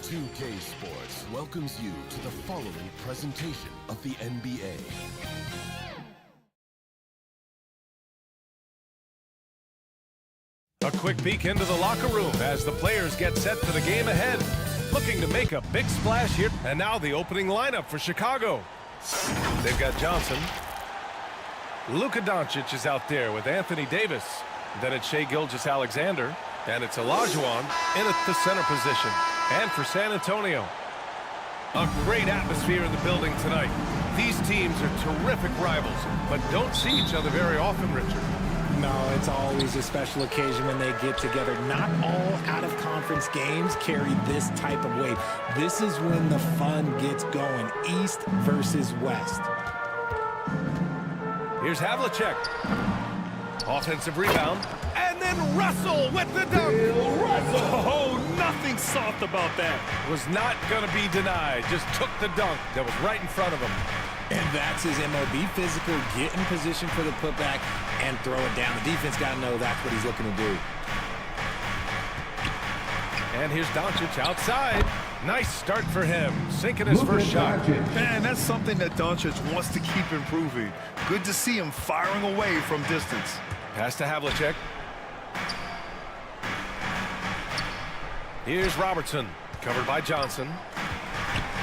2K Sports welcomes you to the following presentation of the NBA. A quick peek into the locker room as the players get set for the game ahead. Looking to make a big splash here. And now the opening lineup for Chicago. They've got Johnson. Luka Doncic is out there with Anthony Davis. Then it's Shai Gilgeous-Alexander. And it's Olajuwon in at the center position. And for San Antonio, a great atmosphere in the building tonight. These teams are terrific rivals, but don't see each other very often, Richard. No, it's always a special occasion when they get together. Not all out-of-conference games carry this type of weight. This is when the fun gets going, East versus West. Here's Havlicek. Offensive rebound. And then Russell with the dunk. Oh, nothing soft about that. Was not going to be denied. Just took the dunk that was right in front of him. And that's his MOB, physical, get in position for the putback, and throw it down. The defense got to know that's what he's looking to do. And here's Doncic outside. Nice start for him, sinking his first shot. Man, that's something that Doncic wants to keep improving. Good to see him firing away from distance. Pass to Havlicek. Here's Robertson, covered by Johnson.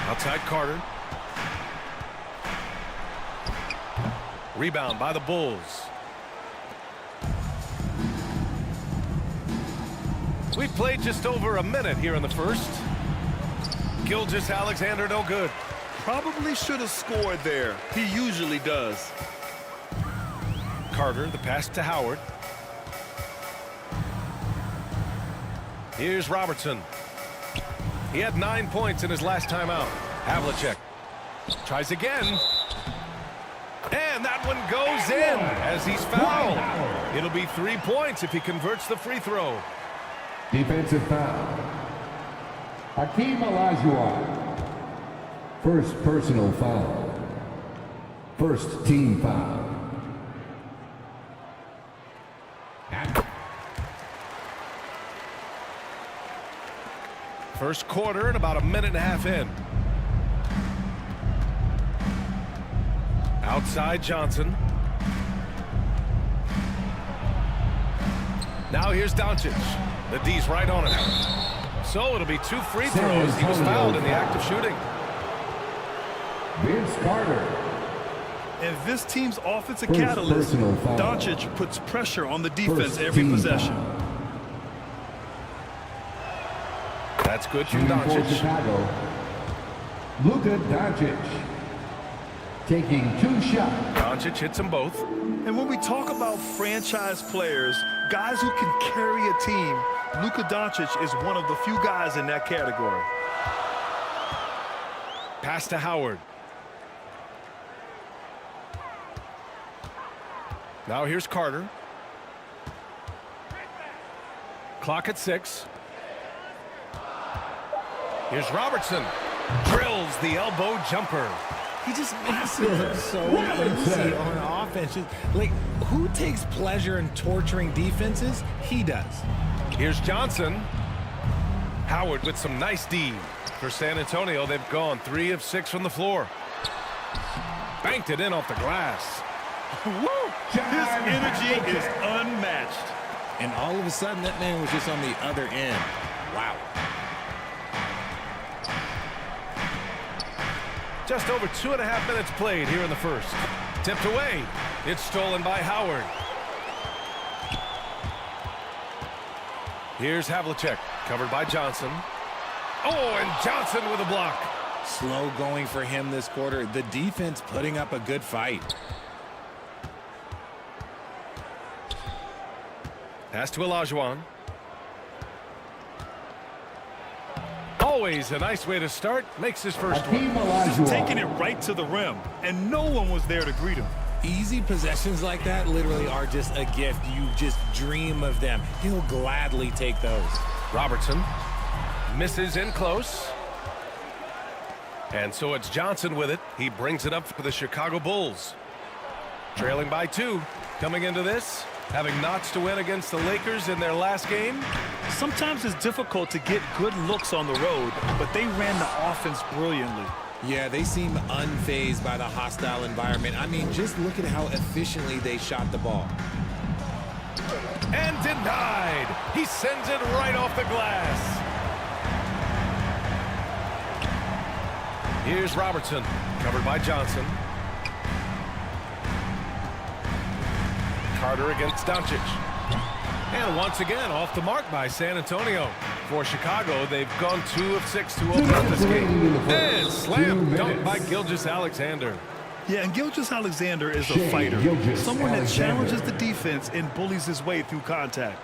Outside Carter. Rebound by the Bulls. We've played just over a minute here in the first. Gilgeous-Alexander no good. Probably should have scored there. He usually does. Carter, the pass to Howard. Here's Robertson. He had 9 points in his last time out. Havlicek tries again. And that one goes in as he's fouled. It'll be 3 points if he converts the free throw. Defensive foul. Hakeem Olajuwon. First personal foul. First team foul. First quarter and about a minute and a half in. Outside Johnson. Now here's Doncic. The D's right on him. So it'll be 2 free throws. He was fouled in the act of shooting. Vince Carter. And this team's offensive catalyst, Doncic puts pressure on the defense every possession. That's good from Doncic. Chicago. Luka Doncic. Taking 2 shots. Doncic hits them both. And when we talk about franchise players, guys who can carry a team, Luka Doncic is one of the few guys in that category. Pass to Howard. Now here's Carter. Clock at 6. Here's Robertson. Drills the elbow jumper. He just makes it look so easy on offense. Like, who takes pleasure in torturing defenses? He does. Here's Johnson. Howard with some nice D. For San Antonio, they've gone 3 of 6 from the floor. Banked it in off the glass. Woo! His energy is unmatched. And all of a sudden, that man was just on the other end. Wow. Just over 2.5 minutes played here in the first. Tipped away. It's stolen by Howard. Here's Havlicek, covered by Johnson. Oh, and Johnson with a block. Slow going for him this quarter. The defense putting up a good fight. Pass to Olajuwon. Always a nice way to start. Makes his first one. Just taking it right to the rim, and no one was there to greet him. Easy possessions like that literally are just a gift. You just dream of them. He'll gladly take those. Robertson misses in close. And so it's Johnson with it. He brings it up for the Chicago Bulls. Trailing by 2. Coming into this, Having notched to win against the Lakers in their last game. Sometimes it's difficult to get good looks on the road, but they ran the offense brilliantly. Yeah, they seem unfazed by the hostile environment. I mean, just look at how efficiently they shot the ball. And denied. He sends it right off the glass. Here's Robertson, covered by Johnson. Carter against Doncic. And once again, off the mark by San Antonio. For Chicago, they've gone 2 of 6 to open up this game. And slam dunk by Gilgeous-Alexander. Yeah, and Gilgeous-Alexander is a fighter. Someone that challenges the defense and bullies his way through contact.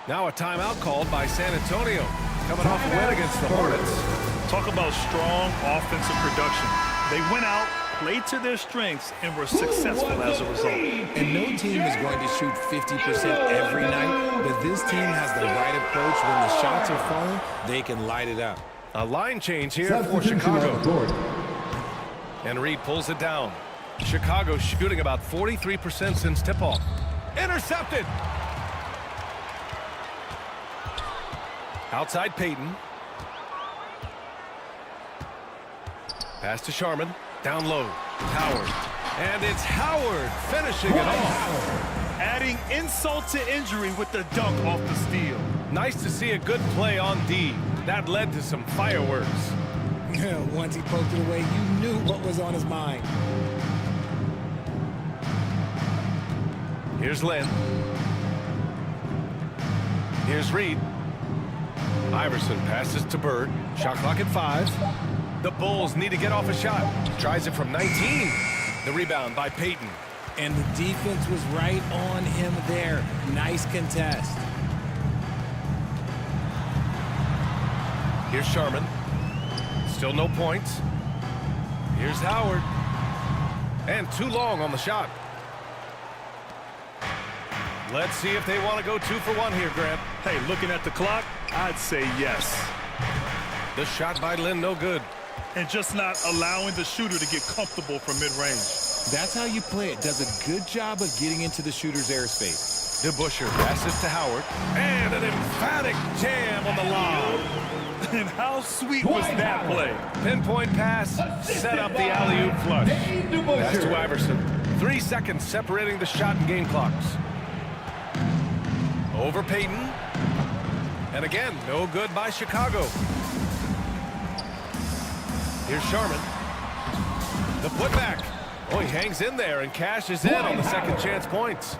Now a timeout called by San Antonio. Coming off a win against the Hornets. Talk about strong offensive production. They went out, played to their strengths, and were successful as a result. And no team is going to shoot 50% every night, but this team has the right approach. When the shots are falling, they can light it up. A line change here for Chicago. And Reed pulls it down. Chicago shooting about 43% since tip-off. Intercepted. Outside Payton. Pass to Sharman. Down low. Howard. And it's Howard finishing it off. Adding insult to injury with the dunk off the steal. Nice to see a good play on D. That led to some fireworks. Once he poked it away, you knew what was on his mind. Here's Lynn. Here's Reed. Iverson passes to Bird. Shot clock at 5. The Bulls need to get off a shot. Tries it from 19. The rebound by Payton. And the defense was right on him there. Nice contest. Here's Sharman. Still no points. Here's Howard. And too long on the shot. Let's see if they want to go 2 for 1 here, Grant. Hey, looking at the clock, I'd say yes. The shot by Lynn, no good. And just not allowing the shooter to get comfortable from mid-range. That's how you play it. Does a good job of getting into the shooter's airspace. DeBusschere passes to Howard. And an emphatic jam on the lob. And how sweet was that play? Pinpoint pass, set up the alley-oop flush. Pass to Iverson. 3 seconds separating the shot and game clocks. Over Payton. And again, no good by Chicago. Here's Sharman. The putback. Oh, he hangs in there and cashes in on the second chance points.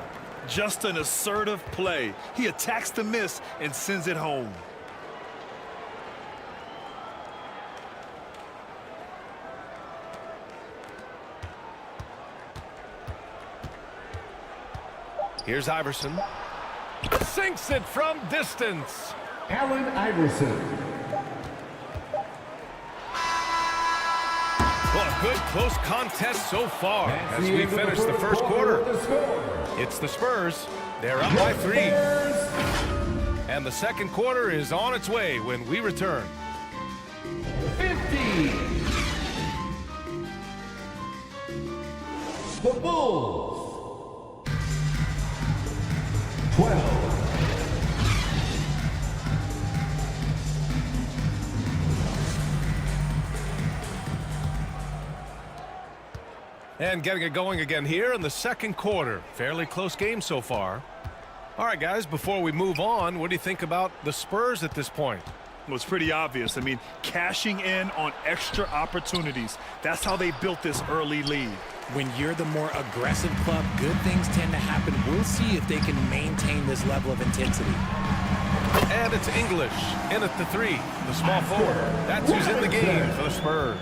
Just an assertive play. He attacks the miss and sends it home. Here's Iverson. Sinks it from distance. Allen Iverson. Well, a good close contest so far as we finish the first quarter. It's the Spurs. They're up by 3. And the second quarter is on its way when we return. 50. The Bulls. 12. And getting it going again here in the second quarter. Fairly close game so far. All right, guys, before we move on, what do you think about the Spurs at this point? Well, it's pretty obvious. I mean, cashing in on extra opportunities. That's how they built this early lead. When you're the more aggressive club, good things tend to happen. We'll see if they can maintain this level of intensity. And it's English in at the 3, the small forward. That's who's in the game for the Spurs.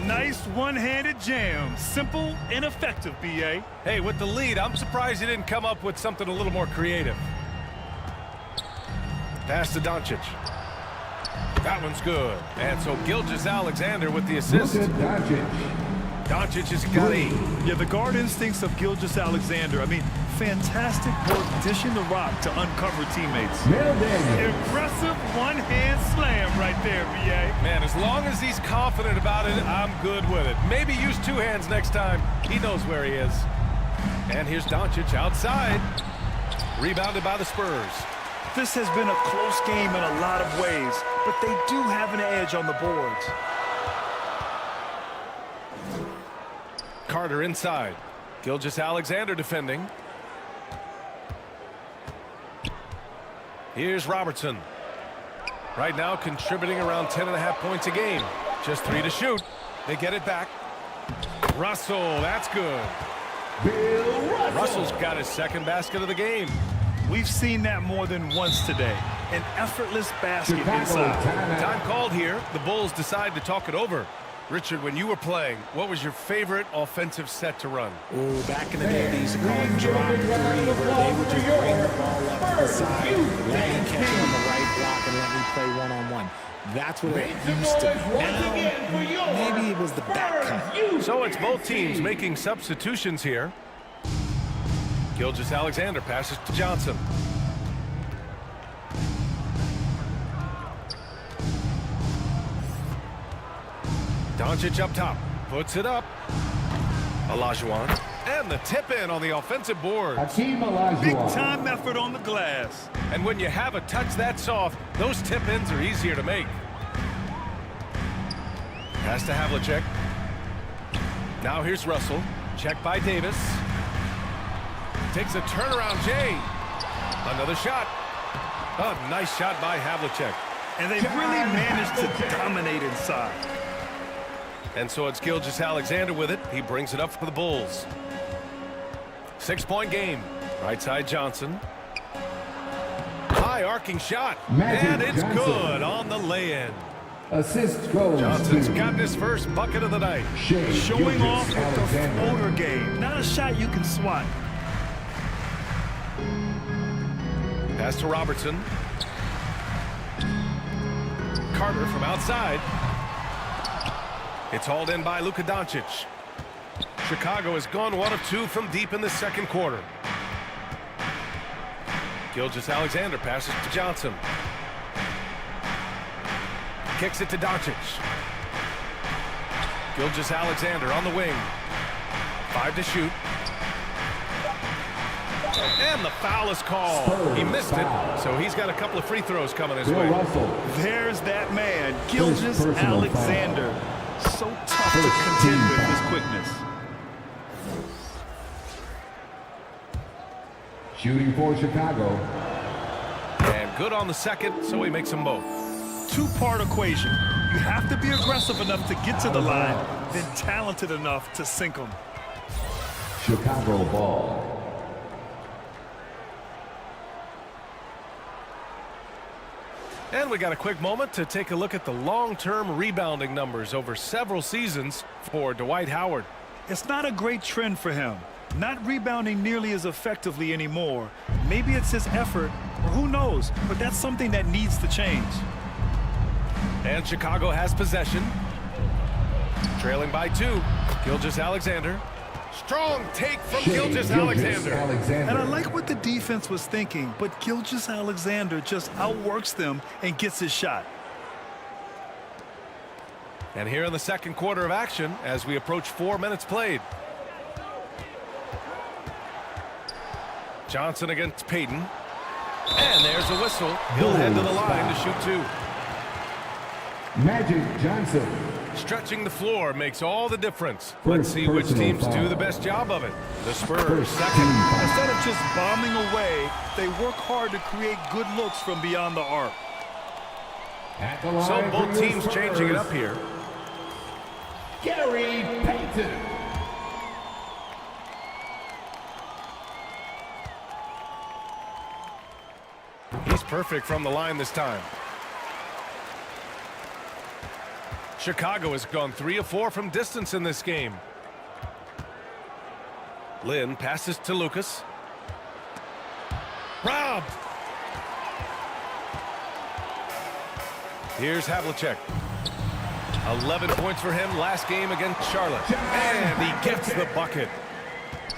Nice one-handed jam. Simple and effective, B.A. Hey, with the lead, I'm surprised he didn't come up with something a little more creative. Pass to Doncic. That one's good. And so Gilgeous-Alexander with the assist. Doncic has got 8. Yeah, the guard instincts of Gilgeous-Alexander. I mean, fantastic work dishing the rock to uncover teammates. Impressive one-hand slam right there, B.A. Man, as long as he's confident about it, I'm good with it. Maybe use 2 hands next time. He knows where he is. And here's Doncic outside. Rebounded by the Spurs. This has been a close game in a lot of ways, but they do have an edge on the boards. Carter inside. Gilgeous-Alexander defending. Here's Robertson. Right now contributing around 10.5 points a game. Just 3 to shoot. They get it back. Russell, that's good. Russell's got his second basket of the game. We've seen that more than once today. An effortless basket inside. Time called here. The Bulls decide to talk it over. Richard, when you were playing, what was your favorite offensive set to run? Oh, back in the day, they used to call it drop 3, where they would just bring the ball up to the side, let me catch it on the right block, and let me play one-on-one. That's what it used to be. Now, maybe it was the back cut. So it's both teams making substitutions here. Gilgeous-Alexander passes to Johnson. Doncic up top, puts it up. Olajuwon, and the tip in on the offensive board. Big time effort on the glass. And when you have a touch that soft, those tip ins are easier to make. Pass to Havlicek. Now here's Russell. Check by Davis. Takes a turnaround, Jay. Another shot. A nice shot by Havlicek. And they really managed to dominate inside. And so it's Gilgeous-Alexander with it. He brings it up for the Bulls. 6-point game. Right side Johnson. High arcing shot. And it's good on the lay-in. Assist goes Johnson's to gotten his first bucket of the night. Showing off with the floater game. Not a shot you can swat. Pass to Robertson. Carter from outside. It's hauled in by Luka Doncic. Chicago has gone 1 of 2 from deep in the second quarter. Gilgeous-Alexander passes to Johnson. Kicks it to Doncic. Gilgeous-Alexander on the wing. 5 to shoot. And the foul is called. He missed it, so he's got a couple of free throws coming his way. There's that man, Gilgeous-Alexander. So tough to contend with his quickness. Shooting for Chicago. And good on the second, so he makes them both. Two-part equation. You have to be aggressive enough to get to the line, then talented enough to sink them. Chicago ball. And we got a quick moment to take a look at the long-term rebounding numbers over several seasons for Dwight Howard. It's not a great trend for him. Not rebounding nearly as effectively anymore. Maybe it's his effort, or who knows, but that's something that needs to change. And Chicago has possession. Trailing by 2. Gilgeous-Alexander. Strong take from Gilgeous-Alexander. And I like what the defense was thinking, but Gilgeous-Alexander just outworks them and gets his shot. And here in the second quarter of action as we approach 4 minutes played. Johnson against Payton. And there's a whistle. He'll head to the line to shoot 2. Magic Johnson. Stretching the floor makes all the difference. Let's see which teams do the best job of it. The Spurs second. Instead of just bombing away, they work hard to create good looks from beyond the arc. So both teams changing it up here. Gary Payton. He's perfect from the line this time. Chicago has gone 3 of 4 from distance in this game. Lynn passes to Lucas. Robbed. Here's Havlicek. 11 points for him last game against Charlotte. And he gets the bucket.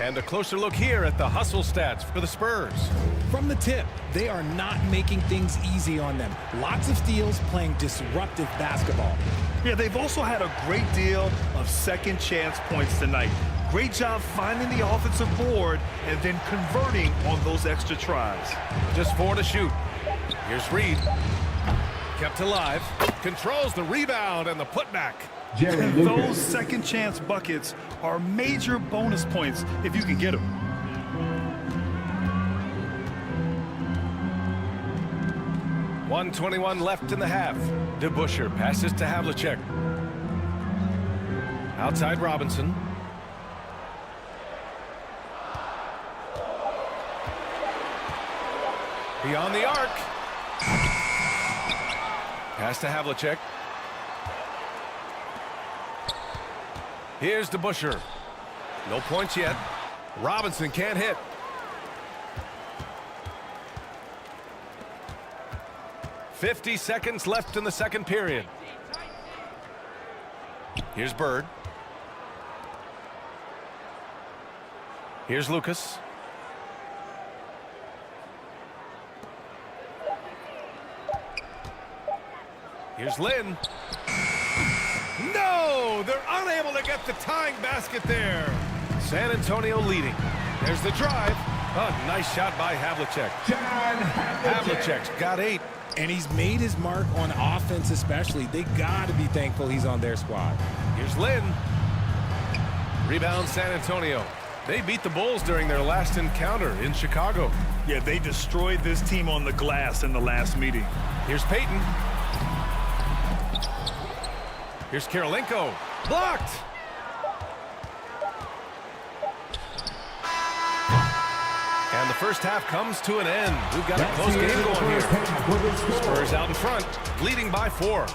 And a closer look here at the hustle stats for the Spurs. From the tip, they are not making things easy on them. Lots of steals, playing disruptive basketball. Yeah, they've also had a great deal of second chance points tonight. Great job finding the offensive board and then converting on those extra tries. Just 4 to shoot. Here's Reed. Kept alive. Controls the rebound and the putback. Jerry Those Lucas. second chance buckets are major bonus points if you can get them. .121 left in the half. DeBusschere passes to Havlicek. Outside Robinson. Beyond the arc. Pass to Havlicek. Here's DeBusschere. No points yet. Robinson can't hit. .50 seconds left in the second period. Here's Bird. Here's Lucas. Here's Lynn. No! They're unable to get the tying basket there. San Antonio leading. There's the drive. Oh, nice shot by Havlicek. John Havlicek's got 8. And he's made his mark on offense especially. They got to be thankful he's on their squad. Here's Lynn. Rebound San Antonio. They beat the Bulls during their last encounter in Chicago. Yeah, they destroyed this team on the glass in the last meeting. Here's Payton. Here's Karolinko. Blocked. And the first half comes to an end. We've got a close game going here. Spurs out in front, leading by 4.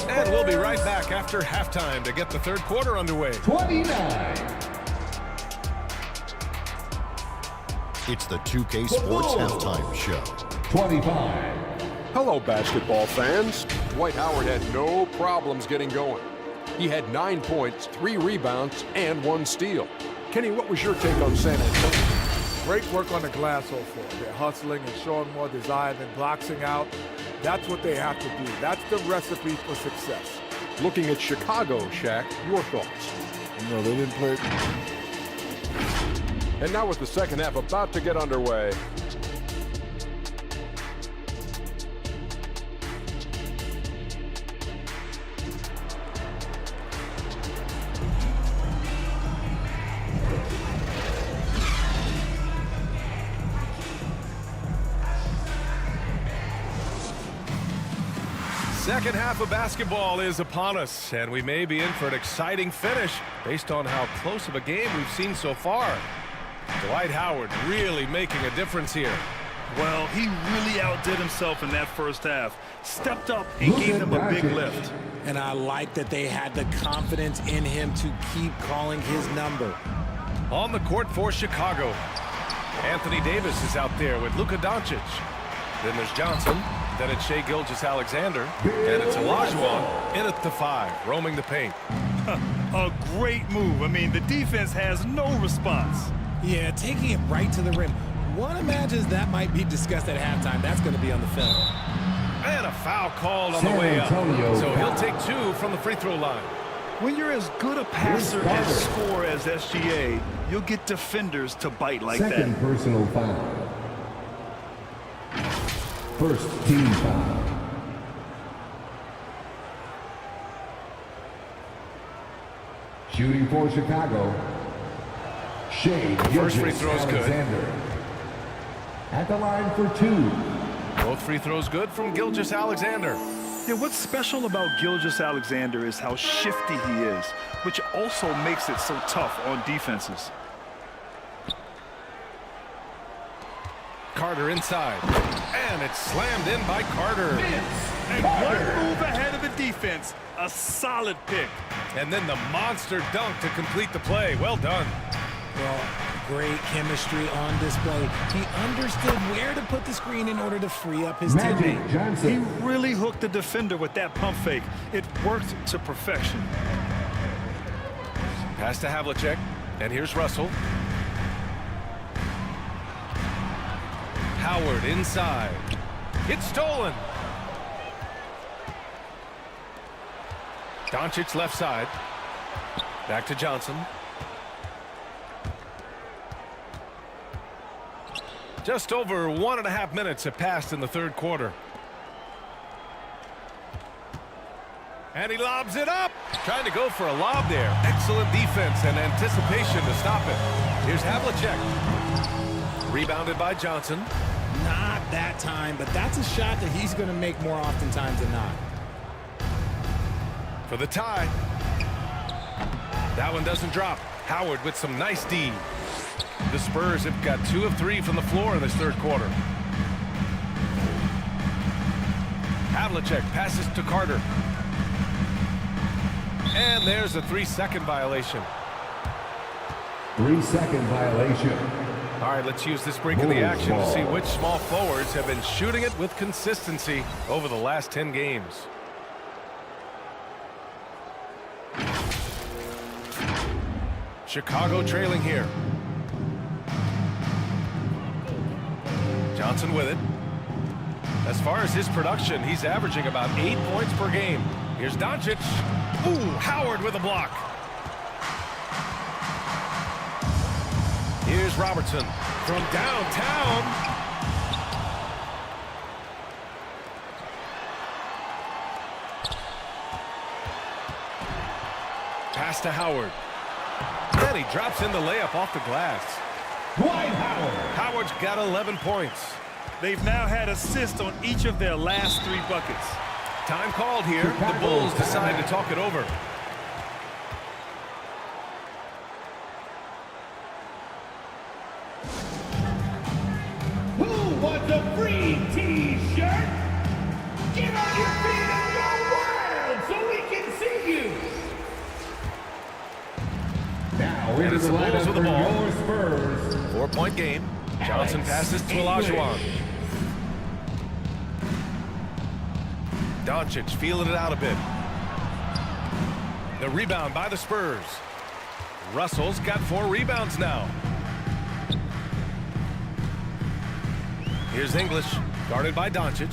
And we'll be right back after halftime to get the third quarter underway. 29. It's the 2K Sports Halftime Show. 25. Hello, basketball fans. Dwight Howard had no problems getting going. He had 9 points, 3 rebounds, and 1 steal. Kenny, what was your take on San Antonio? Great work on the glass so far. They're hustling and showing more desire than boxing out. That's what they have to do. That's the recipe for success. Looking at Chicago, Shaq, your thoughts? No, they didn't play. And now with the second half about to get underway. Second half of basketball is upon us, and we may be in for an exciting finish based on how close of a game we've seen so far. Dwight Howard really making a difference here. Well, he really outdid himself in that first half. Stepped up and gave them a big lift. And I like that they had the confidence in him to keep calling his number. On the court for Chicago, Anthony Davis is out there with Luka Doncic. Then there's Johnson. Then it's Shai Gilgeous-Alexander. And it's Olajuwon in at the 5, roaming the paint. A great move. I mean, the defense has no response. Yeah, taking it right to the rim. One imagines that might be discussed at halftime. That's going to be on the film. And a foul called on the San way up. Antonio So he'll foul. take 2 from the free throw line. When you're as good a passer and scorer as SGA, you'll get defenders to bite like Second that. personal foul. First team foul. Shooting for Chicago. Shai First free throw's good. Gilgeous-Alexander. At the line for 2. Both free throws good from Gilgeous-Alexander. Yeah, what's special about Gilgeous-Alexander is how shifty he is, which also makes it so tough on defenses. Carter inside. And it's slammed in by Carter. And one move ahead of the defense, a solid pick. And then the monster dunk to complete the play. Well done. Well, great chemistry on display. He understood where to put the screen in order to free up his Magic teammate. He Johnson. really hooked the defender with that pump fake. It worked to perfection. Pass to Havlicek. And here's Russell. Howard inside. It's stolen. Doncic left side. Back to Johnson. Just over 1.5 minutes have passed in the third quarter. And he lobs it up. Trying to go for a lob there. Excellent defense and anticipation to stop it. Here's Havlicek. Rebounded by Johnson. Not that time, but that's a shot that he's going to make more oftentimes than not. For the tie. That one doesn't drop. Howard with some nice D. The Spurs have got 2 of 3 from the floor in this third quarter. Havlicek passes to Carter. And there's a 3-second violation. 3-second violation. All right, let's use this break in the action to see which small forwards have been shooting it with consistency over the last 10 games. Chicago trailing here. Johnson with it. As far as his production, he's averaging about 8 points per game. Here's Doncic. Ooh, Howard with a block. Here's Robertson from downtown. Pass to Howard. And he drops in the layup off the glass. Dwight Howard. Howard's got 11 points. They've now had assists on each of their last 3 buckets. Time called here. The Bulls decide to talk it over. Who wants a free T-shirt? Get on your feet and go wild so we can see you. Now And into it's the the Bulls lineup with the for ball. your Spurs. 4-point game. Johnson passes to Olajuwon. Doncic feeling it out a bit. The rebound by the Spurs. Russell's got 4 rebounds now. Here's English, guarded by Doncic.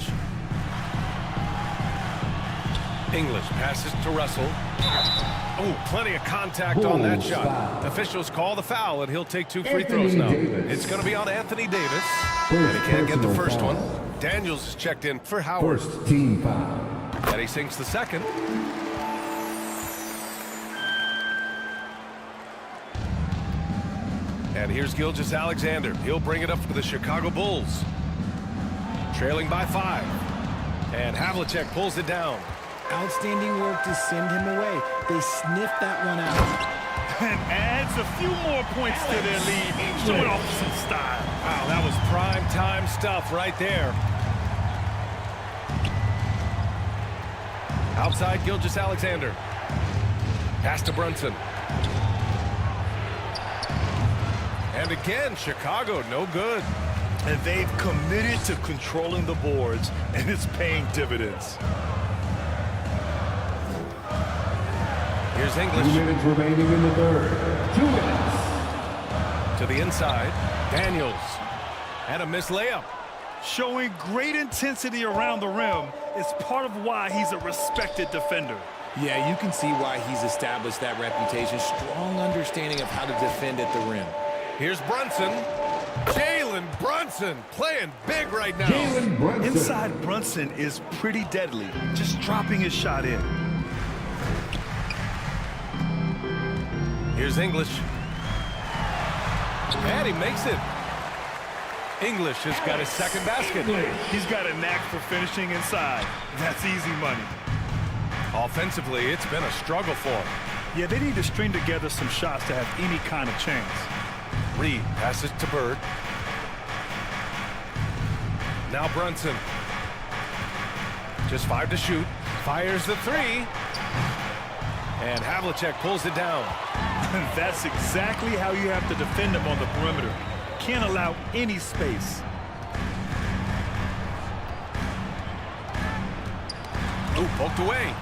English passes to Russell. Oh, plenty of contact on that Bulls shot. foul. Officials call the foul, and he'll take 2 free Anthony throws now. Davis. It's going to be on Anthony Davis. First And he can't get the personal first foul. one. Daniels is checked in for Howard. First team foul. And he sinks the second. And here's Gilgeous-Alexander. He'll bring it up for the Chicago Bulls. Trailing by 5. And Havlicek pulls it down. Outstanding work to send him away. They sniffed that one out. And adds a few more points to their lead, showing off some style. Wow, that was prime time stuff right there. Outside Gilgeous-Alexander. Pass to Brunson. And again, Chicago, no good. And they've committed to controlling the boards, and it's paying dividends. Here's 2 English minutes remaining in the third. 2 minutes. to the inside. Daniels. And a missed layup. Showing great intensity around the rim is part of why he's a respected defender. Yeah, you can see why he's established that reputation. Strong understanding of how to defend at the rim. Here's Brunson. Jalen Brunson playing big right now. Jalen Brunson. Inside Brunson is pretty deadly, just dropping his shot in. Here's English. And he makes it. English has got his second basket. He's got a knack for finishing inside. That's easy money. Offensively, it's been a struggle for him. Yeah, they need to string together some shots to have any kind of chance. Reed passes to Bird. Now Brunson. Just 5 to shoot. Fires the 3. And Havlicek pulls it down. That's exactly how you have to defend him on the perimeter. Can't allow any space. Ooh, poked away.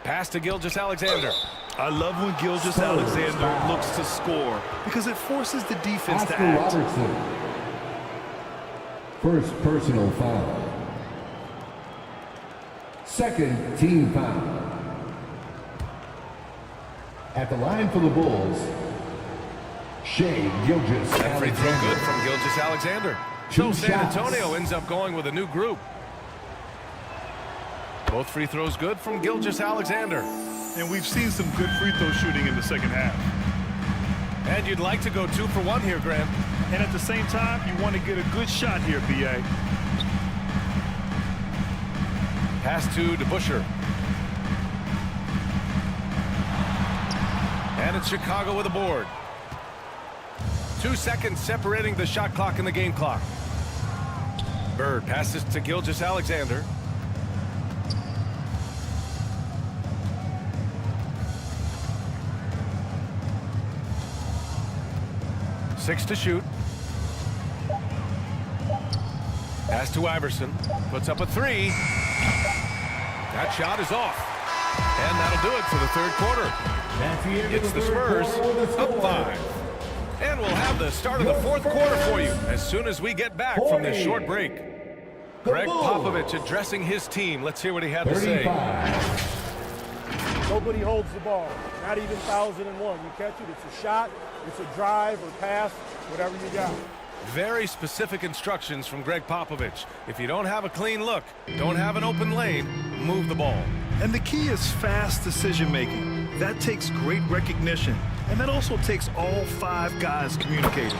Pass to Gilgeous-Alexander. I love when Gilgeous-Alexander looks to score because it forces the defense to Oscar act. Robertson. First personal foul. Second team foul. At the line for the Bulls, That free throw good from Gilgeous-Alexander. So San Antonio ends up going with a new group. Both free throws good from Gilgeous-Alexander. And we've seen some good free throw shooting in the second half. And you'd like to go 2 for 1 here, Grant. And at the same time, you want to get a good shot here, B.A. Pass to DeBusschere. And it's Chicago with a board. 2 seconds separating the shot clock and the game clock. Bird passes to Gilgeous-Alexander. Six to shoot. Pass to Iverson. Puts up a 3. That shot is off. And that'll do it for the third quarter. It's the Spurs up 5. And we'll have the start of the fourth quarter for you as soon as we get back from this short break. Greg Popovich addressing his team. Let's hear what he had to say. Nobody holds the ball, not even 1001. You catch it, it's a shot, it's a drive or pass, whatever you got. Very specific instructions from Greg Popovich. If you don't have a clean look, don't have an open lane, move the ball. And the key is fast decision-making. That takes great recognition, and that also takes all 5 guys communicating.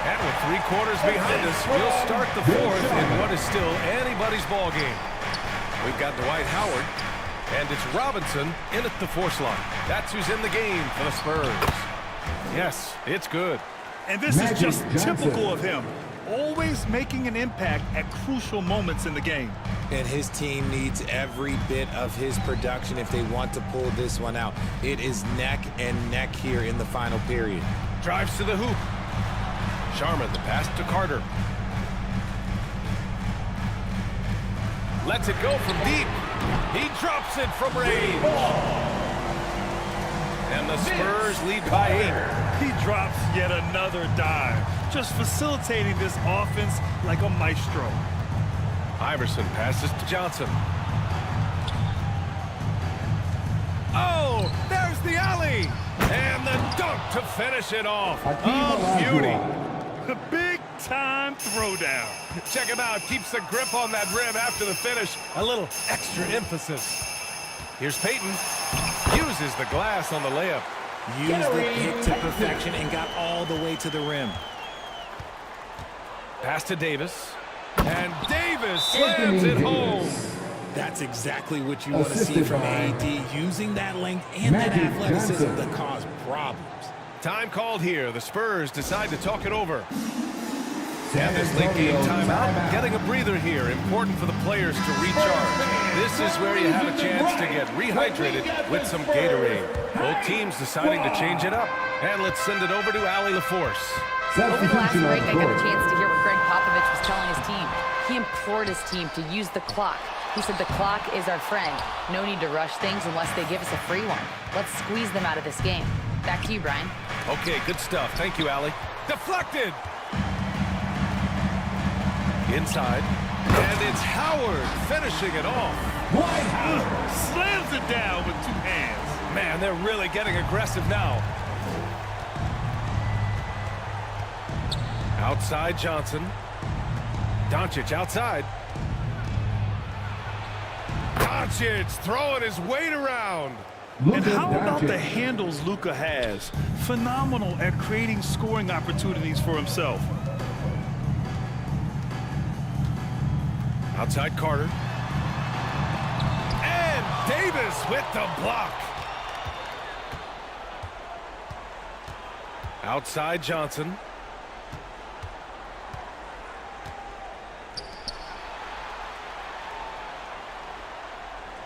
And with 3 quarters behind us, we'll start the fourth in what is still anybody's ball game. We've got Dwight Howard, and it's Robinson in at the 4 slot. That's who's in the game for the Spurs. Yes, it's good. And this is just typical of him. Always making an impact at crucial moments in the game. And his team needs every bit of his production if they want to pull this one out. It is neck and neck here in the final period. Drives to the hoop. Sharman, the pass to Carter. Lets it go from deep. He drops it from range. And the Spurs lead by 8. He drops yet another dive, just facilitating this offense like a maestro. Iverson passes to Johnson. Oh, there's the alley. And the dunk to finish it off. A beauty. The big-time throwdown. Check him out. Keeps the grip on that rim after the finish. A little extra emphasis. Here's Payton. Uses the glass on the layup. Used the hit to perfection and got all the way to the rim. Pass to Davis. And Davis slams it home. That's exactly what you want to see from AD, using that length and that athleticism to cause problems. Time called here. The Spurs decide to talk it over. And this late game timeout, getting a breather here. Important for the players to recharge. This is where you have a chance to get rehydrated with some Gatorade. Both teams deciding to change it up. And let's send it over to Allie LaForce. Over the last break, I got a chance to hear what Greg Popovich was telling his team. He implored his team to use the clock. He said the clock is our friend. No need to rush things unless they give us a free one. Let's squeeze them out of this game. Back to you, Brian. Okay, good stuff. Thank you, Allie. Deflected! Inside. And it's Howard finishing it off. Slams it down with 2 hands. Man, they're really getting aggressive now. Outside Johnson. Doncic outside. Doncic throwing his weight around. And how about the handles Luka has? Phenomenal at creating scoring opportunities for himself. Outside Carter. And Davis with the block. Outside Johnson.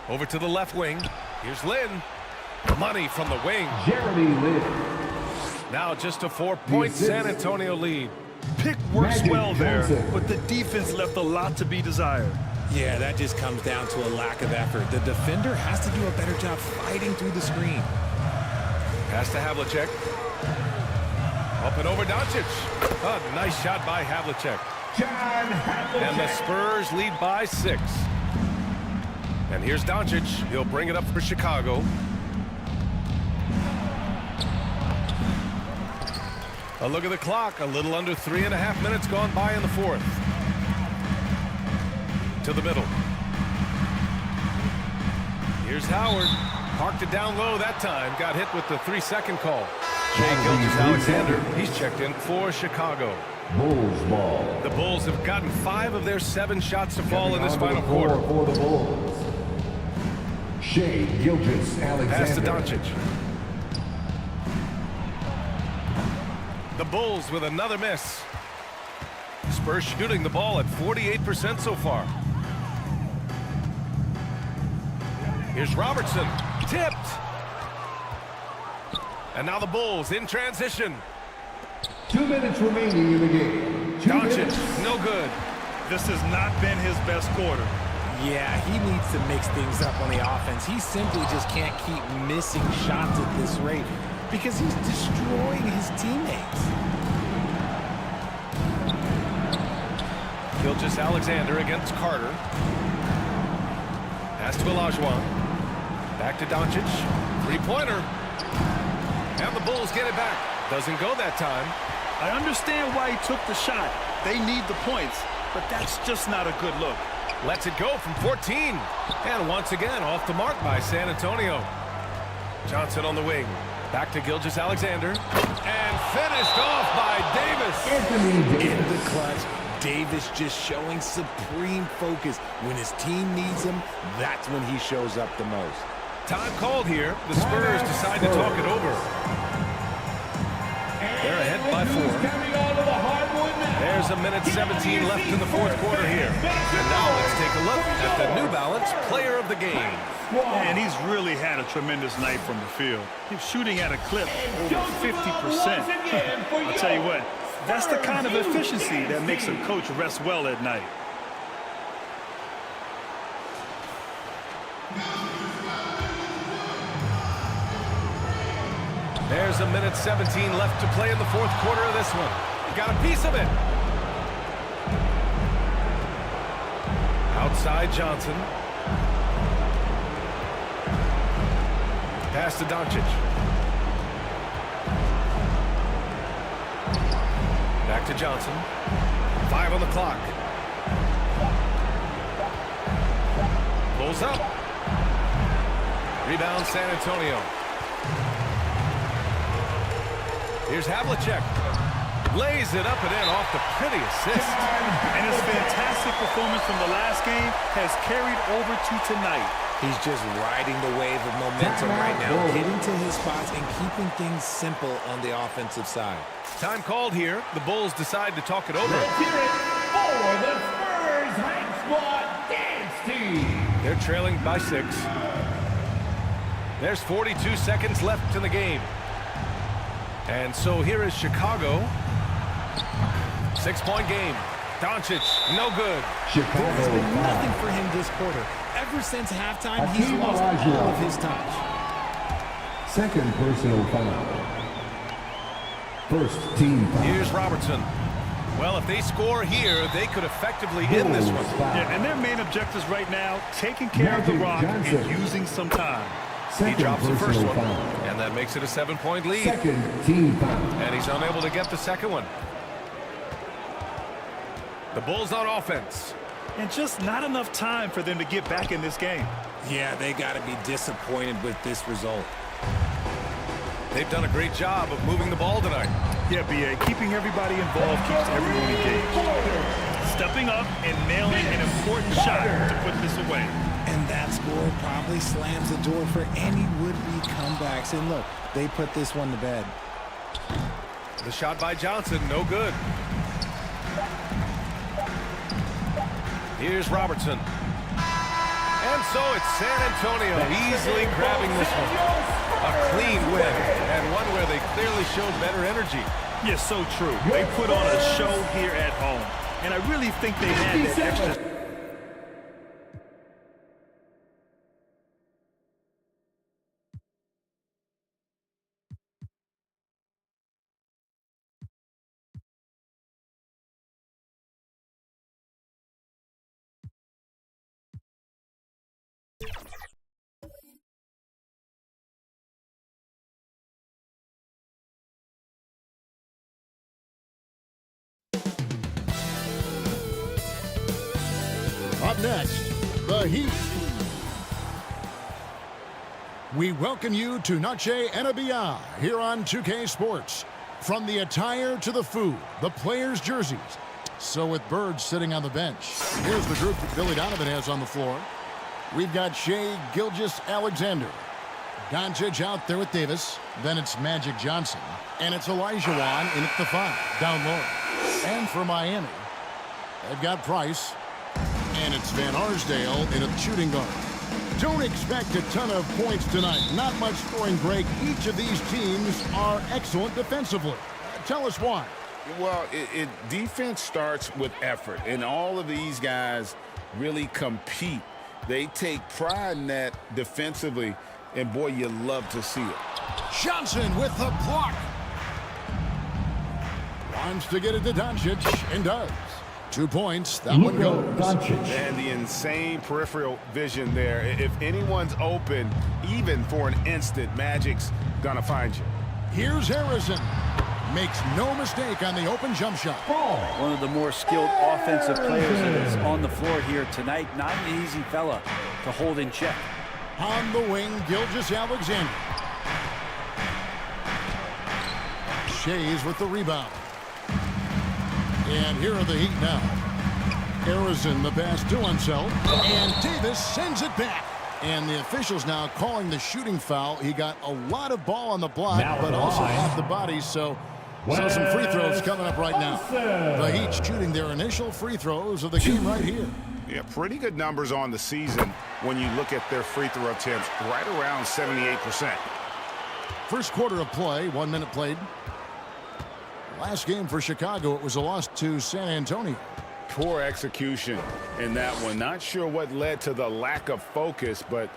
Over to the left wing. Here's Lynn. Money from the wing. Jeremy Lin. Now just a 4-point San Antonio lead. Pick works well there, but the defense left a lot to be desired. Yeah, that just comes down to a lack of effort. The defender has to do a better job fighting through the screen. Pass to Havlicek. Up and over Doncic. A nice shot by Havlicek. And the Spurs lead by 6. And here's Doncic. He'll bring it up for Chicago. A look at the clock. A little under 3.5 minutes gone by in the fourth. To the middle. Here's Howard. Parked it down low that time. Got hit with the 3-second call. Shai Gilgeous-Alexander. He's checked in for Chicago. Bulls ball. The Bulls have gotten 5 of their 7 shots to fall in this final quarter. For the Bulls. Shai Gilgeous-Alexander. Pass to Doncic. The Bulls with another miss. Spurs shooting the ball at 48% so far. Here's Robertson. Tipped. And now the Bulls in transition. 2 minutes remaining in the game. Doncic, no good. This has not been his best quarter. Yeah, he needs to mix things up on the offense. He simply just can't keep missing shots at this rate because he's destroying his teammates. Gilgeous-Alexander against Carter. Pass to Olajuwon. Back to Doncic. 3-pointer. And the Bulls get it back. Doesn't go that time. I understand why he took the shot. They need the points, but that's just not a good look. Lets it go from 14. And once again, off the mark by San Antonio. Johnson on the wing. Back to Gilgeous-Alexander. And finished off by Davis. In the clutch, Davis just showing supreme focus. When his team needs him, that's when he shows up the most. Time called here. The Spurs decide to talk it over. They're ahead by 4. There's a minute 17 left in the fourth quarter here. And now let's take a look at the New Balance player of the game. And he's really had a tremendous night from the field. He's shooting at a clip over 50%. I'll tell you what, that's the kind of efficiency that makes a coach rest well at night. There's a minute 17 left to play in the fourth quarter of this one. Got a piece of it. Outside Johnson. Pass to Doncic. Back to Johnson. 5 on the clock. Pulls up. Rebound San Antonio. Here's Havlicek. Lays it up and in off the pretty assist. And his fantastic performance from the last game has carried over to tonight. He's just riding the wave of momentum right now, getting to his spots and keeping things simple on the offensive side. Time called here. The Bulls decide to talk it over. Let's hear it for the Spurs High Squad Dance Team. They're trailing by 6. There's 42 seconds left in the game. And so here is Chicago. 6-point game. Doncic, no good. There's been nothing for him this quarter. Ever since halftime, he's lost all of his touch. Second personal foul. First team foul. Here's Robertson. Well, if they score here, they could effectively end this one. Yeah, and their main objectives right now, taking care of the rock and using some time. He drops the first one, foul. and that makes it a 7-point lead. Second team foul. And he's unable to get the second one. The Bulls on offense. And just not enough time for them to get back in this game. Yeah, they got to be disappointed with this result. They've done a great job of moving the ball tonight. Yeah, B.A., keeping everybody involved keeps everyone engaged. Stepping up and nailing an important shot to put this away. And that score probably slams the door for any would-be comebacks. And look, they put this one to bed. The shot by Johnson, no good. Here's Robertson. And so it's San Antonio easily grabbing this one. A clean win, and one where they clearly showed better energy. Yes, so true. They put on a show here at home. And I really think they had that extra Up next, the Heat. We welcome you to Noche NBA here on 2K Sports. From the attire to the food, the players' jerseys. So with Bird sitting on the bench, here's the group that Billy Donovan has on the floor. We've got Shai Gilgeous-Alexander. Doncic out there with Davis. Then it's Magic Johnson. And it's Olajuwon in at the 5, down low. And for Miami, they've got Price. And it's Van Arsdale in a shooting guard. Don't expect a ton of points tonight. Not much scoring break. Each of these teams are excellent defensively. Tell us why. Well, defense starts with effort, and all of these guys really compete. They take pride in that defensively, and boy, you love to see it. Johnson with the block. Wants to get it to Doncic, and does. 2 points. That one goes. And the insane peripheral vision there. If anyone's open, even for an instant, Magic's gonna find you. Here's Harrison. Makes no mistake on the open jump shot. One of the more skilled offensive players that is on the floor here tonight. Not an easy fella to hold in check. On the wing, Gilgeous-Alexander. Shai's with the rebound. And here are the Heat now. Harrison the pass to himself. And Davis sends it back. And the officials now calling the shooting foul. He got a lot of ball on the block, but also off the body. So some free throws coming up right now. The Heat shooting their initial free throws of the game right here. Yeah, pretty good numbers on the season when you look at their free throw attempts, right around 78%. First quarter of play, 1 minute played. Last game for Chicago, it was a loss to San Antonio. Poor execution in that one. Not sure what led to the lack of focus, but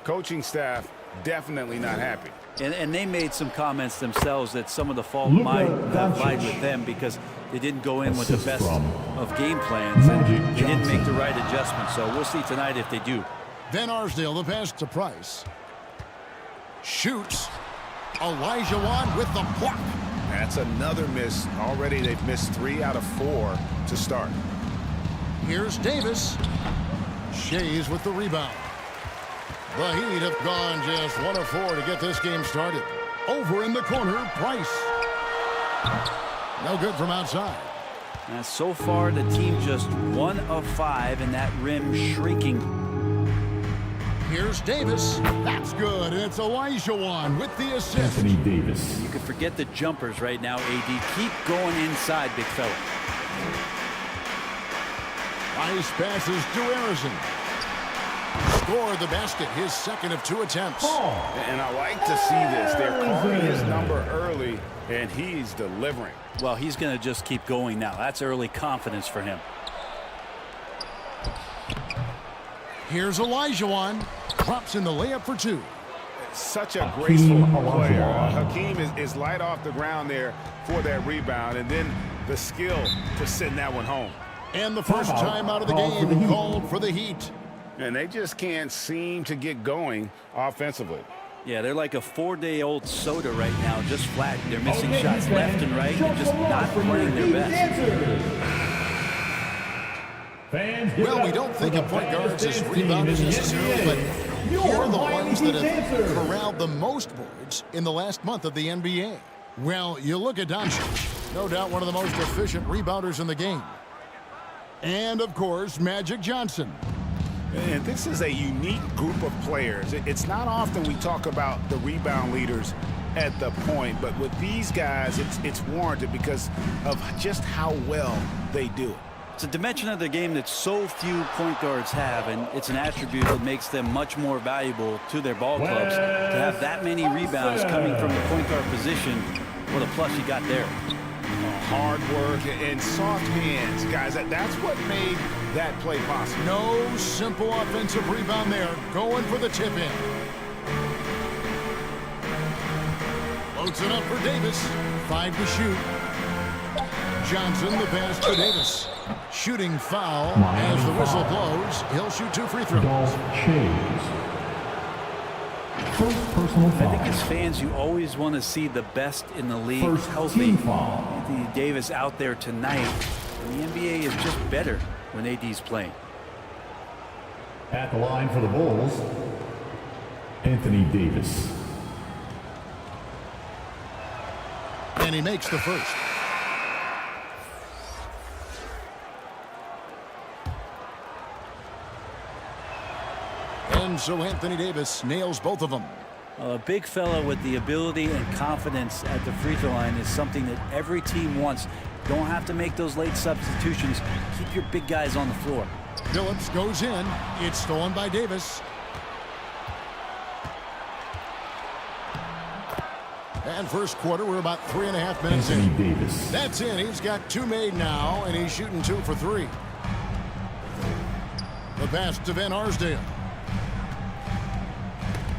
coaching staff definitely not happy. And they made some comments themselves that some of the fault might have lied with them because they didn't go in with the best of game plans and they didn't make the right adjustment. So we'll see tonight if they do. Van Arsdale, the pass to Price. Shoots. Olajuwon with the block. That's another miss. Already they've missed 3 out of 4 to start. Here's Davis. Shai's with the rebound. The Heat have gone just 1 of 4 to get this game started. Over in the corner, Price. No good from outside. And so far, the team just 1 of 5 and that rim shrinking. Here's Davis. That's good. And it's Olajuwon with the assist. Anthony Davis. You can forget the jumpers right now, AD. Keep going inside, big fella. Nice passes to Harrison. Scored the basket, his second of 2 attempts. And I like to see this. They're calling his number early, and he's delivering. Well, he's going to just keep going now. That's early confidence for him. Here's Olajuwon. Drops in the layup for 2. Such a graceful player. Hakeem is light off the ground there for that rebound, and then the skill to send that one home. And the first time out of the game called for the Heat. And they just can't seem to get going offensively. Yeah, they're like a 4-day-old soda right now, just flat. They're missing shots left and right and just not playing their best. Well, we don't think of point guards as rebounders necessarily, but here are the ones that have corralled the most boards in the last month of the NBA. Well, you look at Doncic, no doubt one of the most efficient rebounders in the game. And, of course, Magic Johnson. And this is a unique group of players. It's not often we talk about the rebound leaders at the point, but with these guys, it's warranted because of just how well they do it. It's a dimension of the game that so few point guards have, and it's an attribute that makes them much more valuable to their ball clubs. To have that many rebounds coming from the point guard position, what a plus you got there. Hard work and soft hands, guys. That's what made that play possible. No simple offensive rebound there. Going for the tip in. Loads it up for Davis. 5 to shoot. Johnson, the pass to Davis. Shooting foul as the whistle blows. He'll shoot 2 free throws. First personal foul. I think as fans, you always want to see the best in the league First healthy. team foul. Anthony Davis out there tonight. And the NBA is just better when AD's playing. At the line for the Bulls, Anthony Davis. And he makes the first. And so Anthony Davis nails both of them. A big fella with the ability and confidence at the free throw line is something that every team wants. Don't have to make those late substitutions. Keep your big guys on the floor. Phillips goes in. It's stolen by Davis. And first quarter, we're about 3.5 minutes in. Davis. That's in. He's got 2 made now, and he's shooting 2 for 3. The pass to Van Arsdale.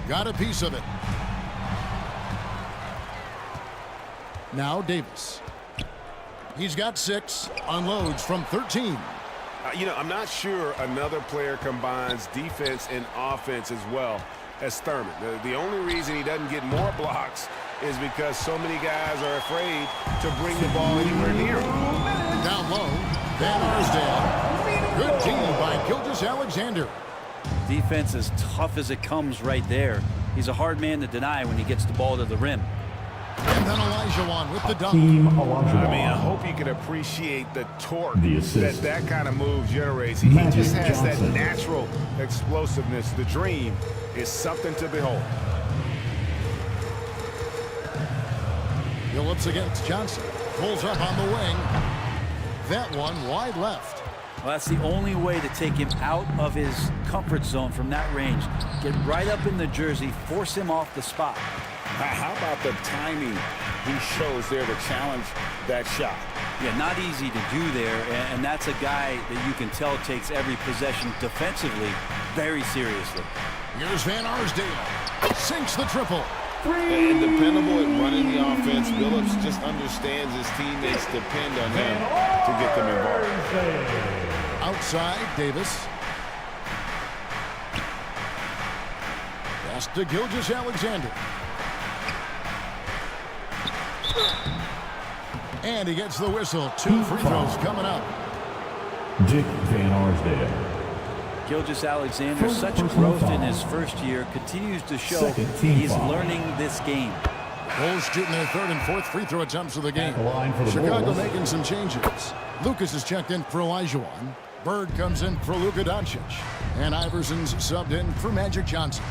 Got a piece of it. Now Davis. He's got 6. Unloads from 13. You know, I'm not sure another player combines defense and offense as well as Thurman. The only reason he doesn't get more blocks is because so many guys are afraid to bring the ball anywhere near him. Down low, Van Arsdale. Good D by Gilgeous-Alexander. Defense as tough as it comes right there. He's a hard man to deny when he gets the ball to the rim. And then Olajuwon with the dunk. Team Olajuwon. I mean, I hope you can appreciate the torque The assist. that kind of move generates. He Magic just has Johnson. that natural explosiveness. The dream is something to behold. Phillips against Johnson. Pulls up on the wing. That one wide left. Well, that's the only way to take him out of his comfort zone from that range. Get right up in the jersey, force him off the spot. How about the timing he shows there to challenge that shot? Yeah, not easy to do there, and that's a guy that you can tell takes every possession defensively very seriously. Here's Van Arsdale. Sinks the triple. And dependable at running the offense. Phillips just understands his teammates depend on him to get them involved. Outside, Davis. Pass to Gilgeous-Alexander. And he gets the whistle. 2 free throws coming up. Dick Van Arsdale. Gilgeous-Alexander, such growth in his first year, continues to show Second team he's foul. learning this game. Bulls shooting their 3rd and 4th free throw attempts of the game. The line for the Chicago Bulls. making some changes. Lucas is checked in for Olajuwon. Bird comes in for Luka Doncic. And Iverson's subbed in for Magic Johnson.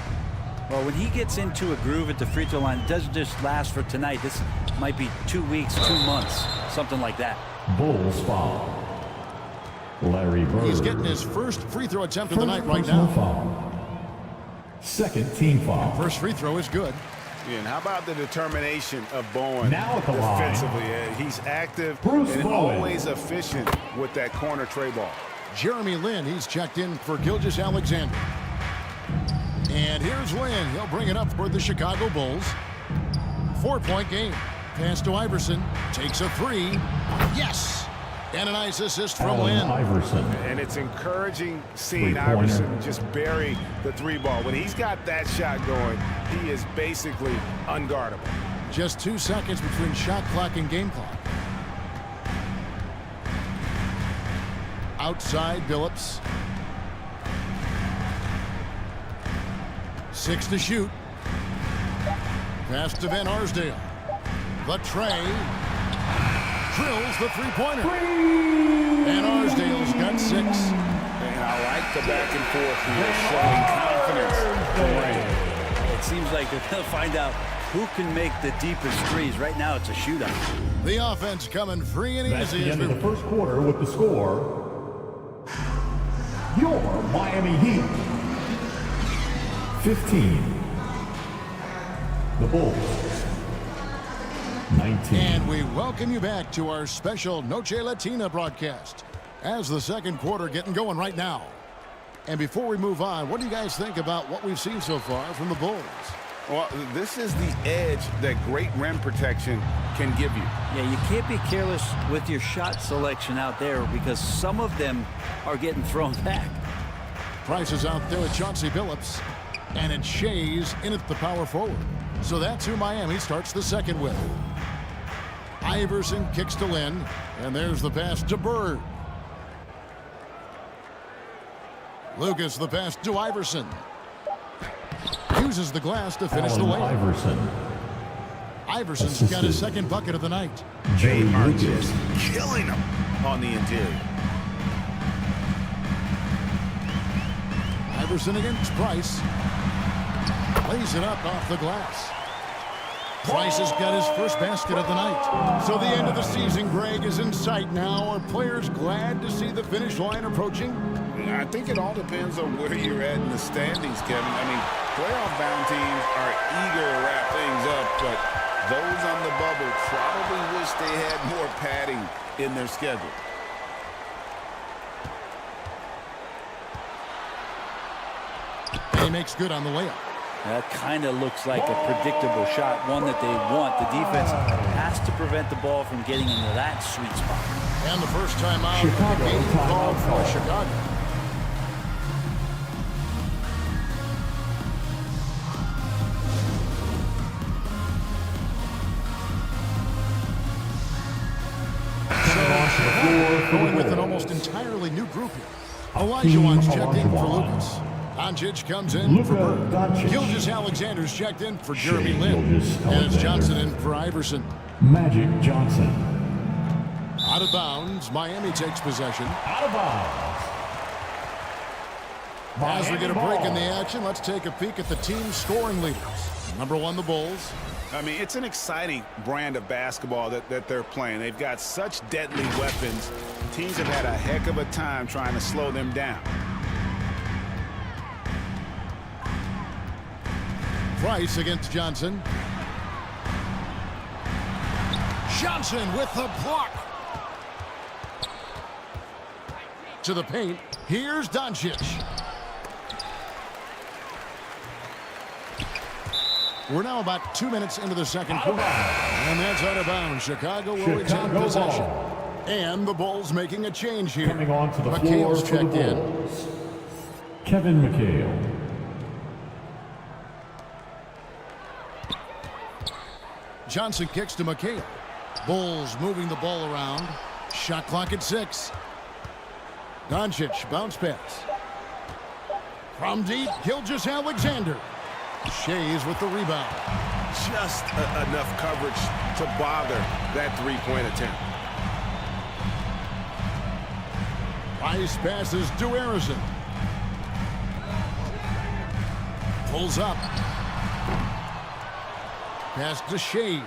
Well, when he gets into a groove at the free throw line, it doesn't just last for tonight. This might be 2 weeks, 2 months, something like that. Bulls foul. Larry Bird. He's getting his first free throw attempt of the night right personal now. Foul. Second team foul. First free throw is good. And how about the determination of Bowen Now at the line. defensively? He's active Bruce and Bowen. always efficient with that corner tray ball. Jeremy Lin, he's checked in for Gilgeous-Alexander. And here's Lin. He'll bring it up for the Chicago Bulls. 4-point game. Pass to Iverson. Takes a 3. Yes! And a nice assist from Allen Lin. Iverson. And it's encouraging seeing Three-pointer. Iverson just bury the 3 ball. When he's got that shot going, he is basically unguardable. Just 2 seconds between shot clock and game clock. Outside, Phillips. 6 to shoot. Pass to Van Arsdale. The tray. Drills the 3-pointer. Van Arsdale's got 6. And I like the back and forth here, showing confidence. It seems like they're going to find out who can make the deepest threes. Right now, it's a shootout. The offense coming free and That's easy the as end we of the first quarter with the score. Your Miami Heat. 15. The Bulls. 19. And we welcome you back to our special Noche Latina broadcast as the second quarter getting going right now. And before we move on, what do you guys think about what we've seen so far from the Bulls? Well, this is the edge that great rim protection can give you. Yeah, you can't be careless with your shot selection out there because some of them are getting thrown back. Price is out there with Chauncey Billups, and it's Shays in at the power forward. So that's who Miami starts the second with. Iverson kicks to Lynn, and there's the pass to Bird. Lucas the pass to Iverson. Uses the glass to finish the layup. Iverson's got his second bucket of the night. They are just killing him on the interior. Iverson against Price. Lays it up off the glass. Price has got his first basket of the night. So the end of the season, Greg, is in sight now. Are players glad to see the finish line approaching? I think it all depends on where you're at in the standings, Kevin. I mean, playoff-bound teams are eager to wrap things up, but those on the bubble probably wish they had more padding in their schedule. And he makes good on the layup. That kind of looks like a predictable shot, one that they want. The defense has to prevent the ball from getting into that sweet spot. And the first time out of the game called for Chicago. Going with an almost entirely new group here. Olajuwon's checked in for Lucas. Doncic comes in for Bird. Gilgeous-Alexander's checked in for Jeremy Lin. And it's Johnson in for Iverson. Magic Johnson. Out of bounds, Miami takes possession. Out of bounds. As we get a break in the action, let's take a peek at the team's scoring leaders. Number one, the Bulls. I mean, it's an exciting brand of basketball that they're playing. They've got such deadly weapons. Teams have had a heck of a time trying to slow them down. Price against Johnson. Johnson with the block. To the paint. Here's Doncic. We're now about 2 minutes into the second quarter. And that's out of bounds. Chicago will retain possession. And the Bulls making a change here. Coming on to the McHale's floor checked in. Kevin McHale. Johnson kicks to McHale. Bulls moving the ball around. Shot clock at 6. Doncic, bounce pass. From deep, Gilgeous-Alexander. Shays with the rebound. Just enough coverage to bother that three-point attempt. Price passes to Harrison. Pulls up. Pass to Shays.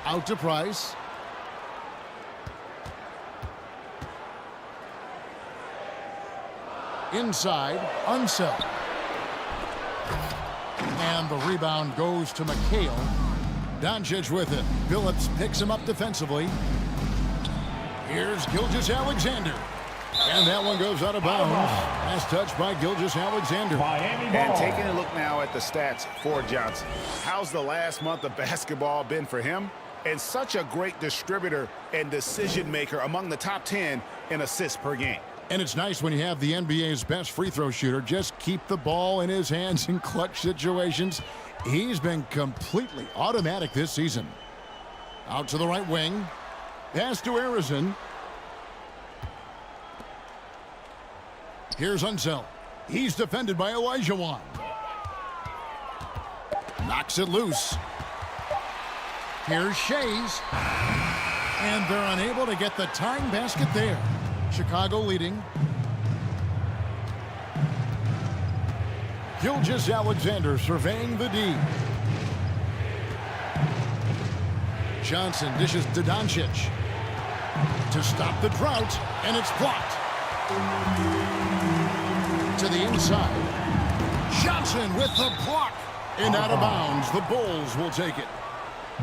Out to Price. Inside, Unseld. And the rebound goes to McHale. Doncic with it. Billups picks him up defensively. Here's Gilgeous-Alexander. And that one goes out of bounds. Last touch by Gilgeous-Alexander. And taking a look now at the stats for Johnson. How's the last month of basketball been for him? And such a great distributor and decision maker among the top 10 in assists per game. And it's nice when you have the NBA's best free throw shooter just keep the ball in his hands in clutch situations. He's been completely automatic this season. Out to the right wing. Pass to Harrison. Here's Unseld. He's defended by Olajuwon. Knocks it loose. Here's Shays. And they're unable to get the tying basket there. Chicago leading. Gilgeous-Alexander surveying the D. Johnson dishes to Doncic. To stop the drought, and it's blocked. To the inside. Johnson with the block. And out of bounds, the Bulls will take it.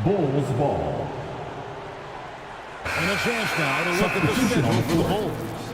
Bulls ball. And a chance now to look at the schedule for the Bulls.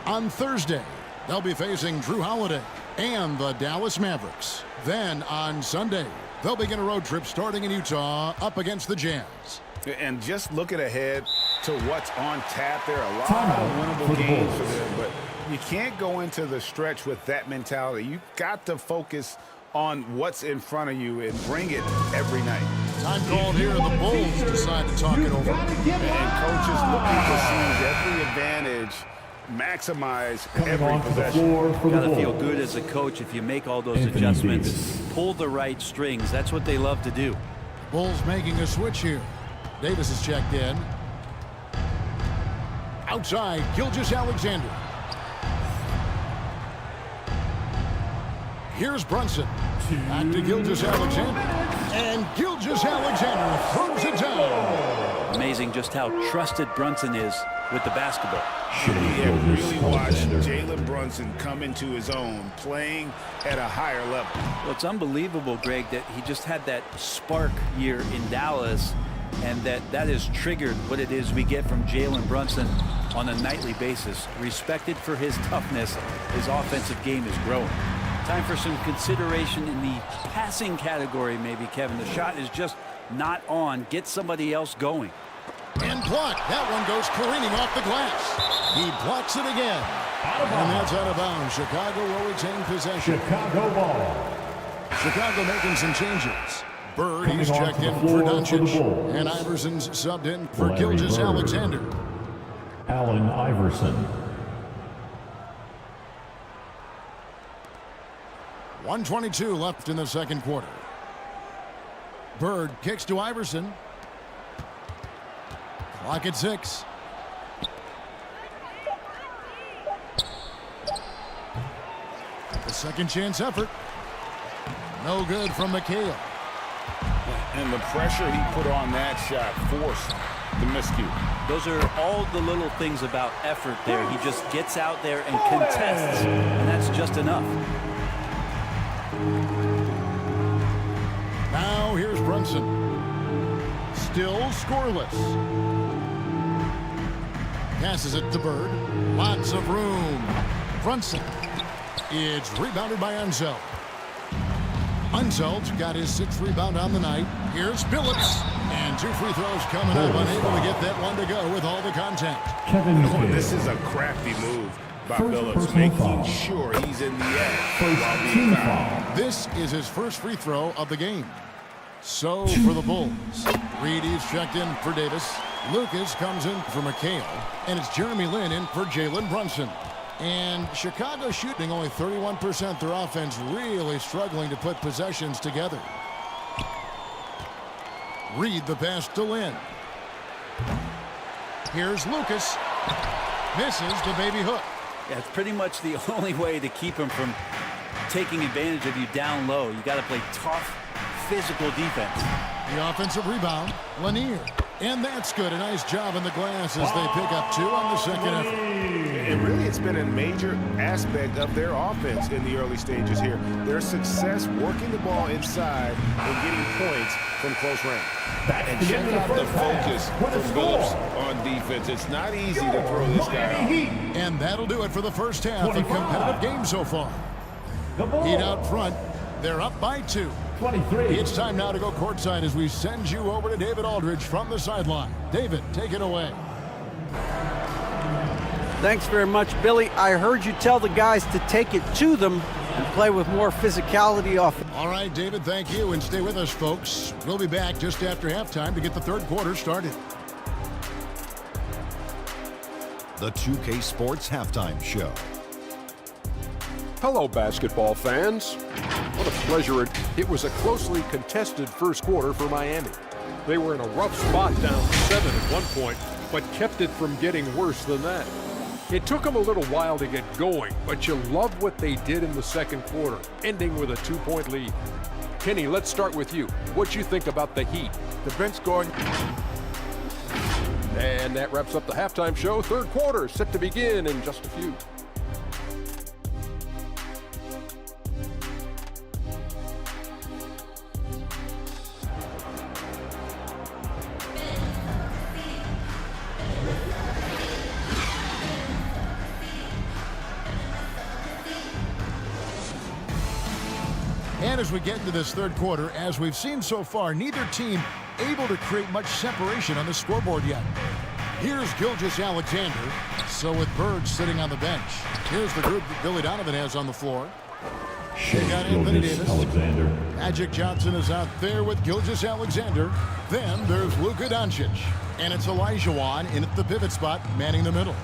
On Thursday, they'll be facing Drew Holiday and the Dallas Mavericks. Then on Sunday, They'll begin a road trip starting in Utah up against the Jazz. And just looking ahead to what's on tap, there are a lot of winnable games for them, but you can't go into the stretch with that mentality. You've got to focus on what's in front of you and bring it every night. Time called here, and the Bulls decide to talk it over. And coaches looking to seize every advantage, maximize every possession. Got to feel good as a coach if you make all those adjustments. Pull the right strings. That's what they love to do. Bulls making a switch here. Davis is checked in. Outside, Gilgeous-Alexander. Here's Brunson. Back to Gilgeous-Alexander. And Gilgeous-Alexander throws it down. Amazing just how trusted Brunson is with the basketball. Yeah, really watched Jalen Brunson come into his own, playing at a higher level. Well, it's unbelievable, Greg, that he just had that spark year in Dallas, and that has triggered what it is we get from Jalen Brunson on a nightly basis. Respected for his toughness, his offensive game is growing. Time for some consideration in the passing category, maybe, Kevin. The shot is just not on. Get somebody else going. And blocked. That one goes careening off the glass. He blocks it again. And that's out of bounds. Chicago will retain possession. Chicago ball. Chicago making some changes. Bird, he's checked in for Doncic. And Iverson's subbed in for Gilgeous-Alexander. Allen Iverson. 1:22 left in the second quarter. Bird kicks to Iverson. Clock at 6. The second chance effort. No good from McHale. And the pressure he put on that shot forced the miscue. Those are all the little things about effort there. He just gets out there and contests, and that's just enough. Now here's Brunson. Still scoreless. Passes it to Bird. Lots of room. Brunson. It's rebounded by Unseld. Unseld got his 6th rebound on the night. Here's Billups. And 2 free throws coming up. Unable to get that one to go with all the contact. This is a crafty move by Billups, making sure he's in the act while being fouled. This is his first free throw of the game. So for the Bulls, Reedy's checked in for Davis. Lucas comes in for McHale. And it's Jeremy Lin in for Jalen Brunson. And Chicago shooting only 31%. Their offense really struggling to put possessions together. Reed the pass to Lin. Here's Lucas. Misses the baby hook. Yeah, it's pretty much the only way to keep him from taking advantage of you down low. You got to play tough, physical defense. The offensive rebound, Lanier. And that's good. A nice job in the glass as they pick up 2 on the second effort. And really, it's been a major aspect of their offense in the early stages here. Their success working the ball inside and getting points from close range. And check out the focus from Billups on defense. It's not easy to throw this guy out. And that'll do it for the first half. A competitive game so far. Heat out front. They're up by 2. 23. It's time now to go courtside as we send you over to David Aldridge from the sideline. David, take it away. Thanks very much, Billy. I heard you tell the guys to take it to them and play with more physicality off. All right, David, thank you. And stay with us, folks. We'll be back just after halftime to get the third quarter started. The 2K Sports Halftime Show. Hello, basketball fans. What a pleasure. It was a closely contested first quarter for Miami. They were in a rough spot down 7 at one point, but kept it from getting worse than that. It took them a little while to get going, but you love what they did in the second quarter, ending with a 2-point lead. Kenny, let's start with you. What you think about the Heat? The bench going. And that wraps up the halftime show. Third quarter set to begin in just a few. And as we get into this third quarter, as we've seen so far, neither team able to create much separation on the scoreboard yet. Here's Gilgeous-Alexander. So with Bird sitting on the bench. Here's the group that Billy Donovan has on the floor. They got Anthony Davis. Magic Johnson is out there with Gilgeous-Alexander. Then there's Luka Doncic. And it's Olajuwon in at the pivot spot, manning the middle.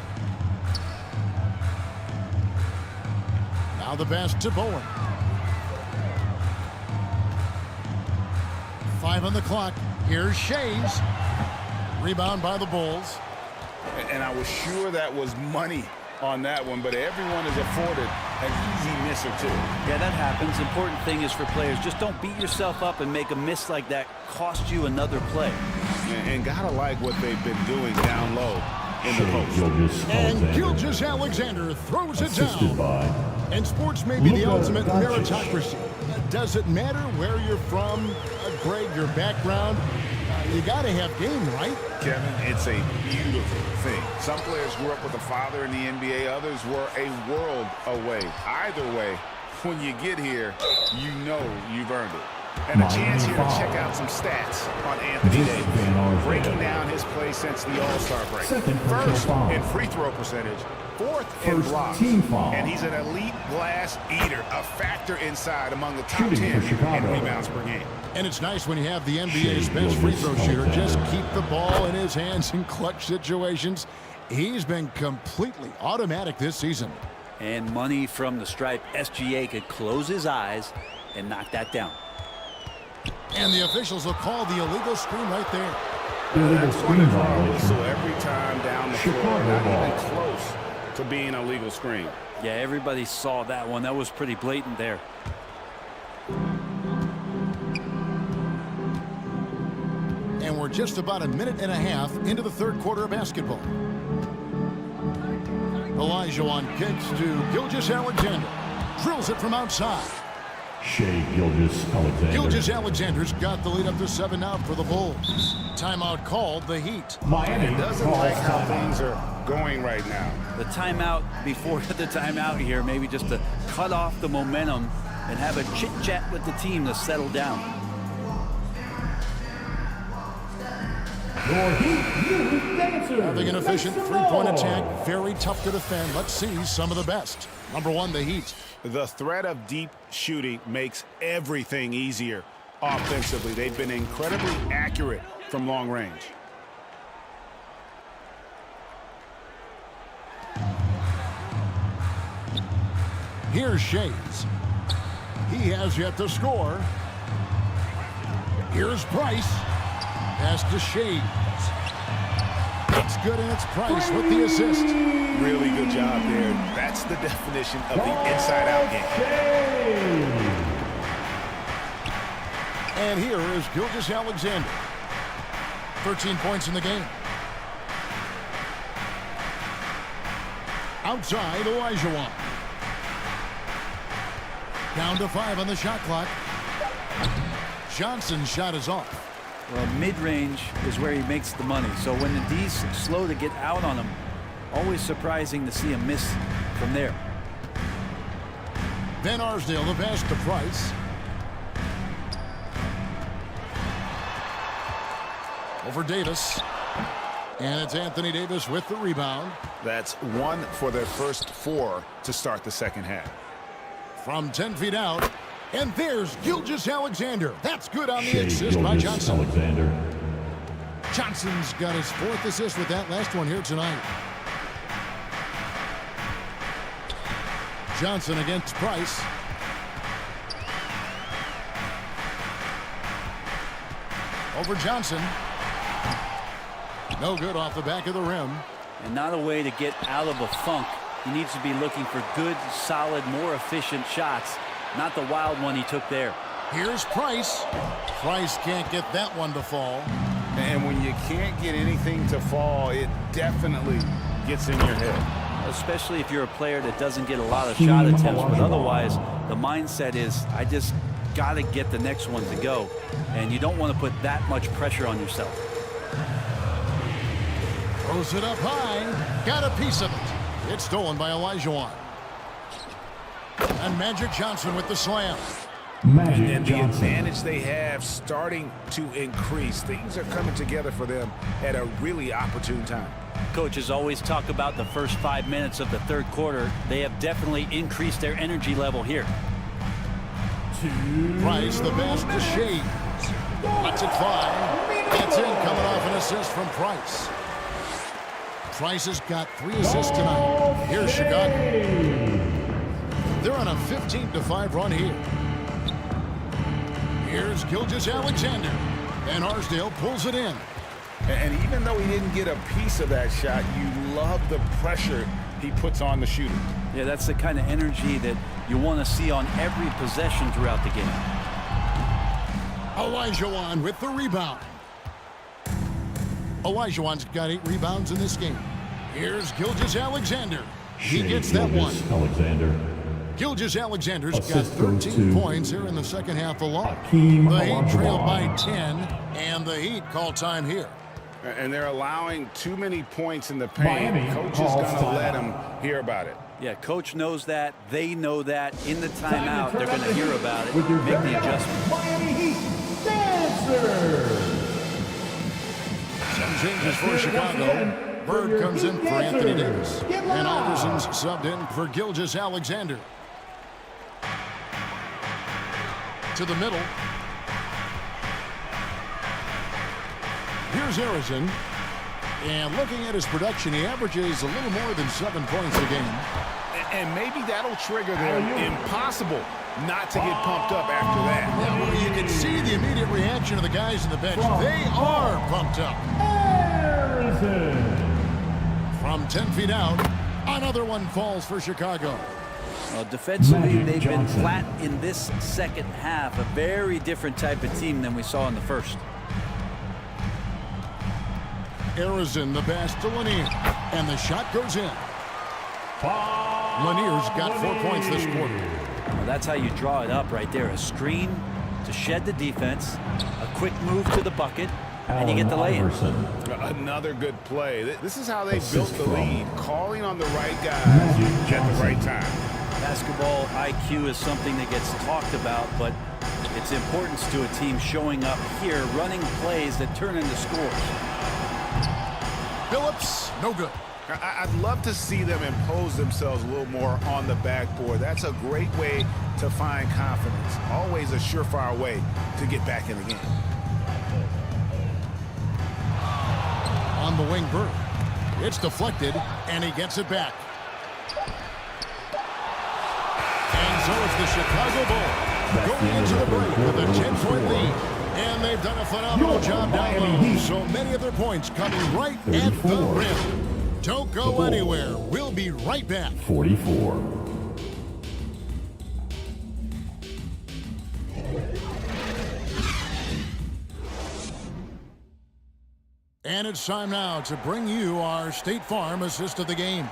Now the pass to Bowen. 5 on the clock. Here's Shays. Rebound by the Bulls. And I was sure that was money on that one, but everyone is afforded an easy miss or two. Yeah, that happens. Important thing is for players, just don't beat yourself up and make a miss like that cost you another play. And gotta like what they've been doing down low in the post. And Gilgeous-Alexander throws it down. And sports may be the ultimate meritocracy. Does it matter where you're from, Greg, your background? You got to have game, right? Kevin, it's a beautiful thing. Some players grew up with a father in the NBA. Others were a world away. Either way, when you get here, you know you've earned it. And a chance here to check out some stats on Anthony Davis. Breaking down his play since the All-Star break. First in free throw percentage. Fourth in blocks. And he's an elite glass eater. A factor inside among the top 10 in rebounds per game. And it's nice when you have the NBA's best free throw shooter just keep the ball in his hands in clutch situations. He's been completely automatic this season. And money from the stripe. SGA could close his eyes and knock that down. And the officials will call the illegal screen right there. That's one so every time down the floor, not even close to being a legal screen. Yeah, everybody saw that one. That was pretty blatant there. And we're just about a minute and a half into the third quarter of basketball. Olajuwon kicks to Gilgeous-Alexander. Drills it from outside. Gilgeous-Alexander. Gilgeous-Alexander's got the lead up to 7 now for the Bulls. Timeout called, the Heat. Miami doesn't like how things are going right now. The timeout before the timeout here, maybe just to cut off the momentum and have a chit-chat with the team to settle down. Having an efficient three-point attack, very tough to defend. Let's see some of the best. Number 1, the Heat. The threat of deep shooting makes everything easier offensively. They've been incredibly accurate from long range. Here's Shays. He has yet to score. Here's Price. Pass to Shays. It's good, and it's Price with the assist. Really good job there. That's the definition of the inside-out game. And here is Gilgeous-Alexander. 13 points in the game. Outside, Olajuwon. Down to 5 on the shot clock. Johnson's shot is off. Well, mid-range is where he makes the money. So when the D's slow to get out on him, always surprising to see him miss from there. Van Arsdale, the pass to Price. Over Davis. And it's Anthony Davis with the rebound. That's 1 for their first 4 to start the second half. From 10 feet out. And there's Gilgeous-Alexander. That's good on the assist by Johnson. Johnson's got his 4th assist with that last one here tonight. Johnson against Price. Over Johnson. No good off the back of the rim. And not a way to get out of a funk. He needs to be looking for good, solid, more efficient shots. Not the wild one he took there. Here's Price. Price can't get that one to fall. And when you can't get anything to fall, it definitely gets in your head. Especially if you're a player that doesn't get a lot of shot attempts. But otherwise, the mindset is, I just got to get the next one to go. And you don't want to put that much pressure on yourself. Throws it up high. Got a piece of it. It's stolen by Olajuwon. And Magic Johnson with the slam. And the advantage they have starting to increase. Things are coming together for them at a really opportune time. Coaches always talk about the first 5 minutes of the third quarter. They have definitely increased their energy level here. Price, the best to Shea. Lets it fly. Gets in, coming off an assist from Price. Price has got 3 assists tonight. Here's Chicago. They're on a 15-5 run here. Here's Gilgeous-Alexander. And Arsdale pulls it in. And even though he didn't get a piece of that shot, you love the pressure he puts on the shooter. Yeah, that's the kind of energy that you want to see on every possession throughout the game. Olajuwon with the rebound. Olajuwon's got 8 rebounds in this game. Here's Gilgeous-Alexander. He gets that one. Gilgeous-Alexander's got 13 points here in the second half alone. The Heat trail by 10, and the Heat call time here. And they're allowing too many points in the paint. Coach is going to let them hear about it. Yeah, coach knows that. They know that. In the timeout, they're going to hear about it, make the adjustment. Miami Heat Dancer. Some changes for Chicago. Bird comes in for Anthony Davis. And Iverson's subbed in for Gilgeous-Alexander. To the middle. Here's Harrison. And looking at his production, he averages a little more than 7 points a game. And maybe that'll trigger them. Impossible not to get pumped up after that. Well, you can see the immediate reaction of the guys on the bench. They are pumped up. Harrison. From 10 feet out, another one falls for Chicago. Well, defensively, they've been flat in this second half. A very different type of team than we saw in the first. Harrison, the pass to Lanier, and the shot goes in. Lanier's got 4 points this quarter. Well, that's how you draw it up right there. A screen to shed the defense, a quick move to the bucket, and you get the lay-in. Another good play. This is how they built the lead, calling on the right guys at the right time. Basketball IQ is something that gets talked about, but its importance to a team showing up here, running plays that turn into scores. Phillips, no good. I'd love to see them impose themselves a little more on the backboard. That's a great way to find confidence. Always a surefire way to get back in the game. On the wing, Bird. It's deflected, and he gets it back. And so it's the Chicago Bulls going into the break with a 10-point lead. And they've done a phenomenal job down low. So many of their points coming right at the rim. Don't go anywhere. We'll be right back. 44. And it's time now to bring you our State Farm assist of the game.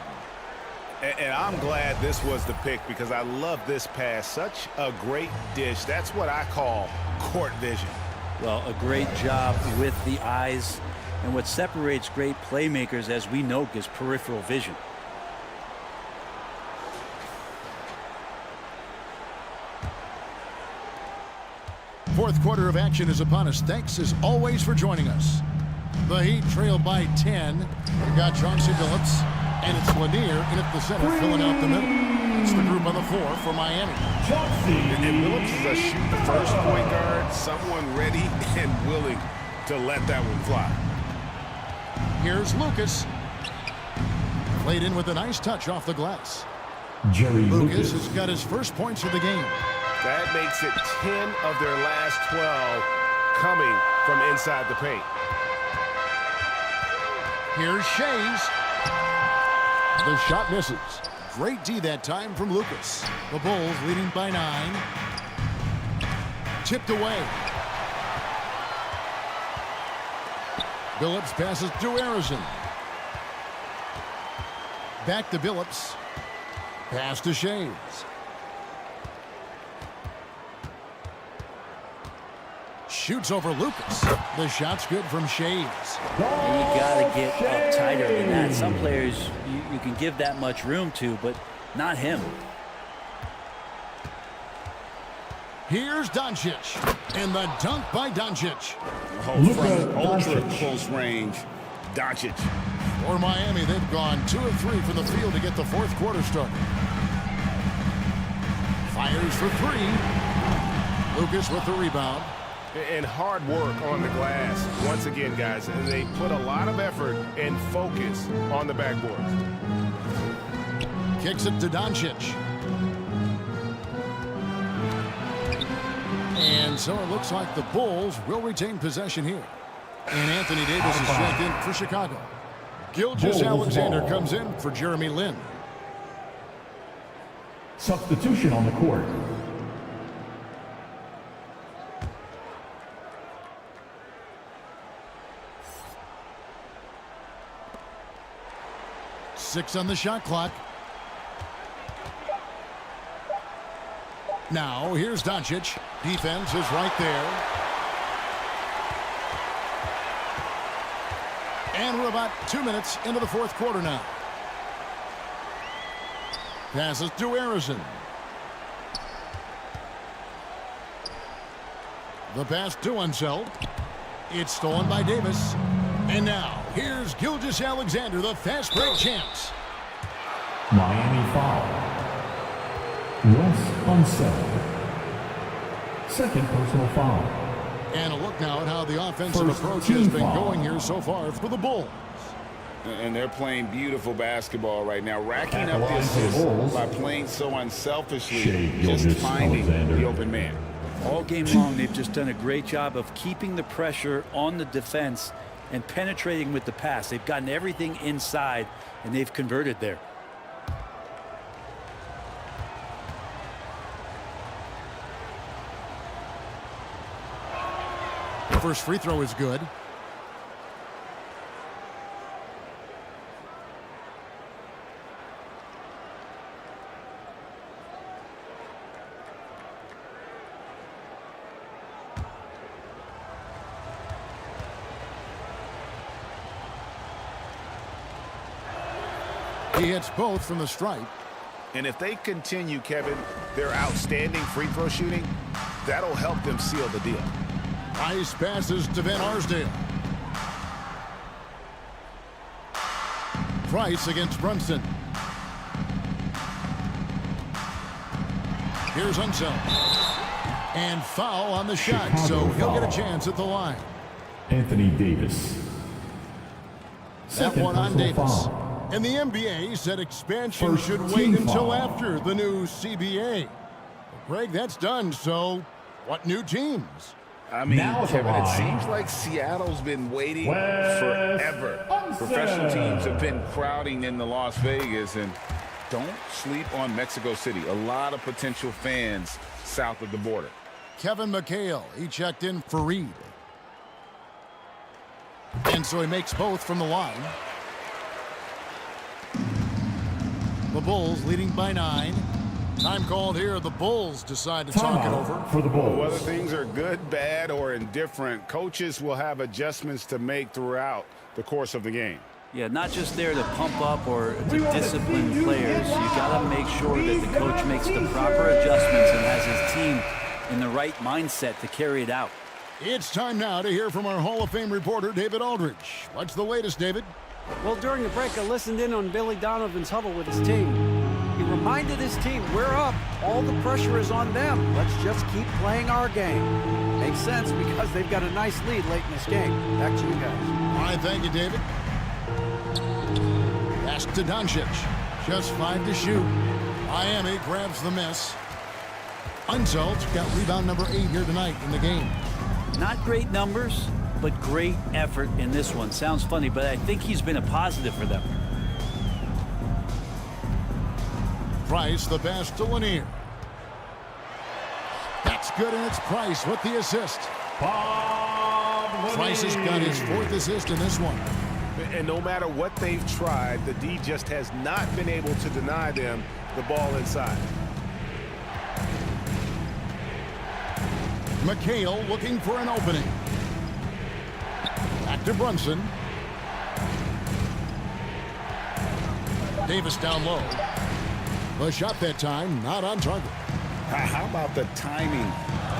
And I'm glad this was the pick because I love this pass. Such a great dish. That's what I call court vision. Well, a great job with the eyes. And what separates great playmakers, as we know, is peripheral vision. Fourth quarter of action is upon us. Thanks, as always, for joining us. The Heat trail by 10. We've got Chauncey Billups, and it's Lanier in at the center, filling out the middle. It's the group on the floor for Miami. And Billups is a shoot-first point guard, someone ready and willing to let that one fly. Here's Lucas. Played in with a nice touch off the glass. Lucas has got his first points of the game. That makes it 10 of their last 12 coming from inside the paint. Here's Shays. The shot misses. Great D that time from Lucas. The Bulls leading by 9. Tipped away. Billups passes to Harrison. Back to Billups. Pass to Shays. Shoots over Lucas. The shot's good from Shays. You got to get up tighter than that. Some players you can give that much room to, but not him. Here's Doncic. And the dunk by Doncic. Oh, from ultra close range, Doncic. For Miami, they've gone 2 of 3 from the field to get the fourth quarter started. Fires for 3. Lucas with the rebound. And hard work on the glass. Once again, guys, they put a lot of effort and focus on the backboard. Kicks it to Doncic. And so it looks like the Bulls will retain possession here. And Anthony Davis is checked in for Chicago. Gilgeous-Alexander comes in for Jeremy Lin. Substitution on the court. Six on the shot clock. Now here's Doncic. Defense is right there. And we're about 2 minutes into the fourth quarter now. Passes to Harrison. The pass to Unseld. It's stolen by Davis. And now, here's Gilgeous-Alexander, the fast break champs. Miami foul. Wes Unseld. Second personal foul. And a look now at how the offensive approach has been going here so far for the Bulls. And they're playing beautiful basketball right now, racking up the assists by playing so unselfishly, just finding the open man. All game long, they've just done a great job of keeping the pressure on the defense and penetrating with the pass. They've gotten everything inside, and they've converted there. The first free throw is good. He hits both from the stripe. And if they continue, Kevin, their outstanding free throw shooting, that'll help them seal the deal. Nice passes to Van Arsdale. Price against Brunson. Here's Unseld. And foul on the shot, so he'll get a chance at the line. Anthony Davis. That one on Davis. And the NBA said expansion should wait until after the new CBA. Greg, that's done, so what new teams? I mean, Kevin, it seems like Seattle's been waiting forever. Professional teams have been crowding into Las Vegas, and don't sleep on Mexico City. A lot of potential fans south of the border. Kevin McHale, he checked in for Reed. And so he makes both from the line. The Bulls leading by 9. Time called here. The Bulls decide to talk it over. For the Bulls. Whether things are good, bad, or indifferent, coaches will have adjustments to make throughout the course of the game. Yeah, not just there to pump up or to discipline players. You got to make sure that the coach makes the proper adjustments and has his team in the right mindset to carry it out. It's time now to hear from our Hall of Fame reporter, David Aldridge. What's the latest, David? Well, during the break, I listened in on Billy Donovan's huddle with his team. He reminded his team, we're up. All the pressure is on them. Let's just keep playing our game. Makes sense because they've got a nice lead late in this game. Back to you guys. All right, thank you, David. Pass to Doncic. Just 5 to shoot. Miami grabs the miss. Unseld got rebound number 8 here tonight in the game. Not great numbers, but great effort in this one. Sounds funny, but I think he's been a positive for them. Price, the pass to Lanier. That's good, and it's Price with the assist. Price has got his 4th assist in this one. And no matter what they've tried, the D just has not been able to deny them the ball inside. McHale looking for an opening. Back to Brunson. Davis down low. The shot that time not on target. How about the timing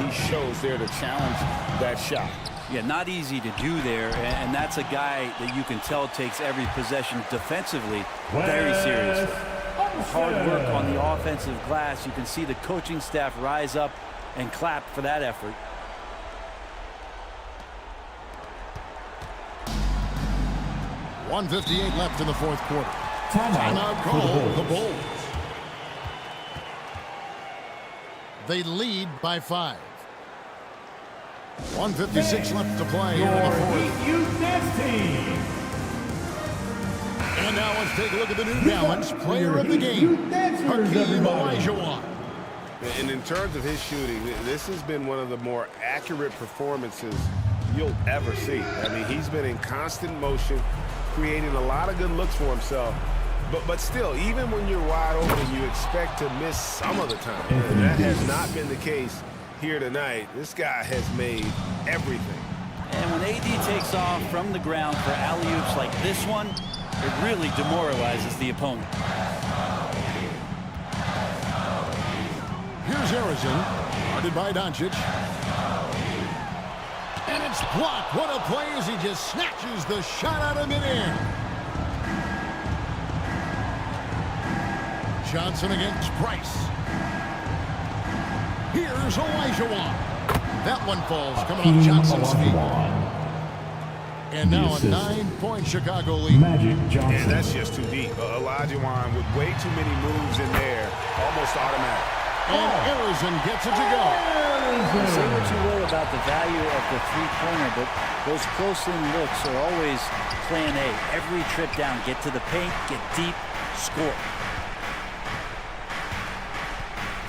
he shows there to challenge that shot? Yeah, not easy to do there, and that's a guy that you can tell takes every possession defensively very seriously. Hard work on the offensive glass. You can see the coaching staff rise up and clap for that effort. .158 left in the fourth quarter. Timeout call the Bulls. They lead by 5. 1:56 left to play here in the fourth. And now let's take a look at the New Balance player of the game, Hakeem Olajuwon. And in terms of his shooting, this has been one of the more accurate performances you'll ever see. I mean, he's been in constant motion, creating a lot of good looks for himself. But still, even when you're wide open, you expect to miss some of the time. And that has not been the case here tonight. This guy has made everything. And when AD takes off from the ground for alley-oops like this one, it really demoralizes the opponent. Here's Arizona, guarded by Doncic. And it's blocked. What a play as he just snatches the shot out of midair. Johnson against Price. Here's Olajuwon. That one falls coming off Johnson's feet. And now a 9-point Chicago lead. And that's just too deep. Olajuwon with way too many moves in there, almost automatic. And Arizona gets it to go. Say what you will about the value of the three-pointer, but those close-in looks are always plan A. Every trip down, get to the paint, get deep, score.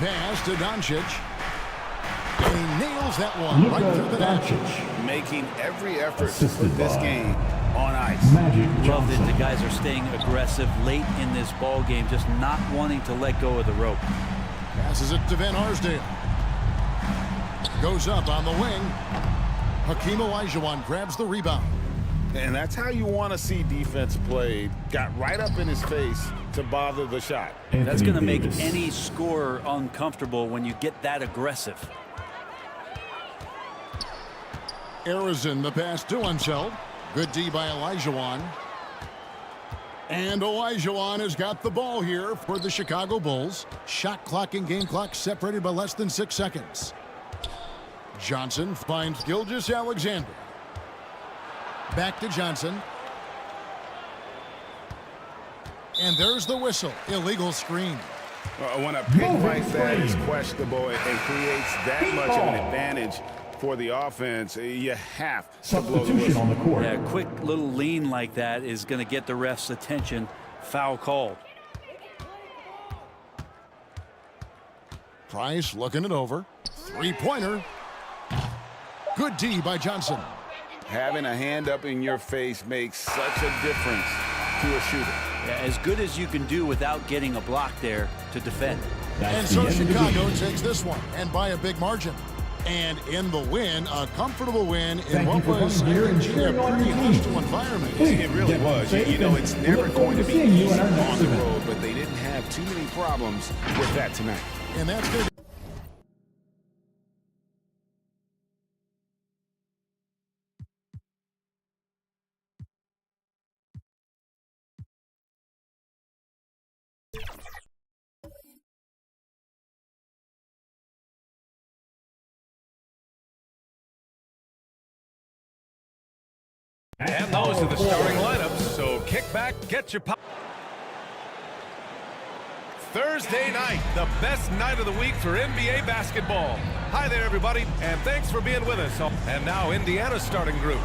Pass to Doncic. And he nails that one right through the net. Making every effort to put this game on ice. Love that the guys are staying aggressive late in this ball game, just not wanting to let go of the rope. Passes it to Van Arsdale. Goes up on the wing. Hakeem Olajuwon grabs the rebound. And that's how you want to see defense played. Got right up in his face to bother the shot. That's going to make any scorer uncomfortable when you get that aggressive. Arizona the pass to Unseld. Good D by Olajuwon. And Olajuwon has got the ball here for the Chicago Bulls. Shot clock and game clock separated by less than 6 seconds. Johnson finds Gilgeous-Alexander. Back to Johnson. And there's the whistle. Illegal screen. When a pick like that is questionable and creates that much of an advantage for the offense, you have to blow the whistle. Yeah, a quick little lean like that is going to get the ref's attention. Foul called. Price looking it over. Three-pointer. Good D by Johnson. Having a hand up in your face makes such a difference to a shooter. Yeah, as good as you can do without getting a block there to defend. And so Chicago takes this one, and by a big margin. And in the win, a comfortable win in what was a pretty hostile environment. It really was. You know, it's never going to be easy on the road, but they didn't have too many problems with that tonight. And that's going to And those are the starting lineups, so kick back, get your pop. Thursday night, the best night of the week for NBA basketball. Hi there, everybody, and thanks for being with us. And now Indiana's starting group.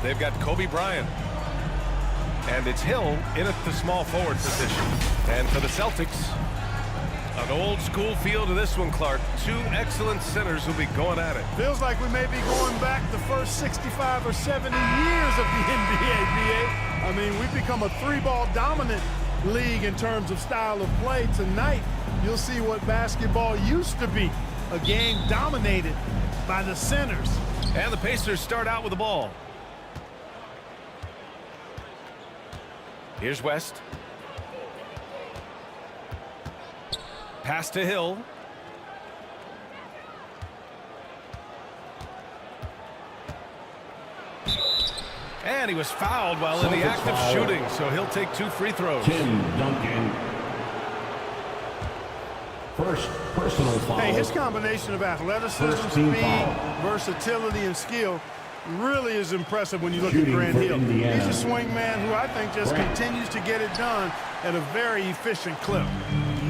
They've got Kobe Bryant. And it's Hill in at the small forward position. And for the Celtics, an old school feel to this one, Clark. Two excellent centers will be going at it. Feels like we may be going back the first 65 or 70 years of the NBA, BA. I mean, we've become a three-ball dominant league in terms of style of play. Tonight, you'll see what basketball used to be, a game dominated by the centers. And the Pacers start out with the ball. Here's West. Pass to Hill. And he was fouled while in the act of shooting, so he'll take 2 free throws. Tim Duncan. First personal foul. Hey, his combination of athleticism, speed, versatility, and skill really is impressive when you look at Grant Hill. He's a swing man who I think just continues to get it done at a very efficient clip.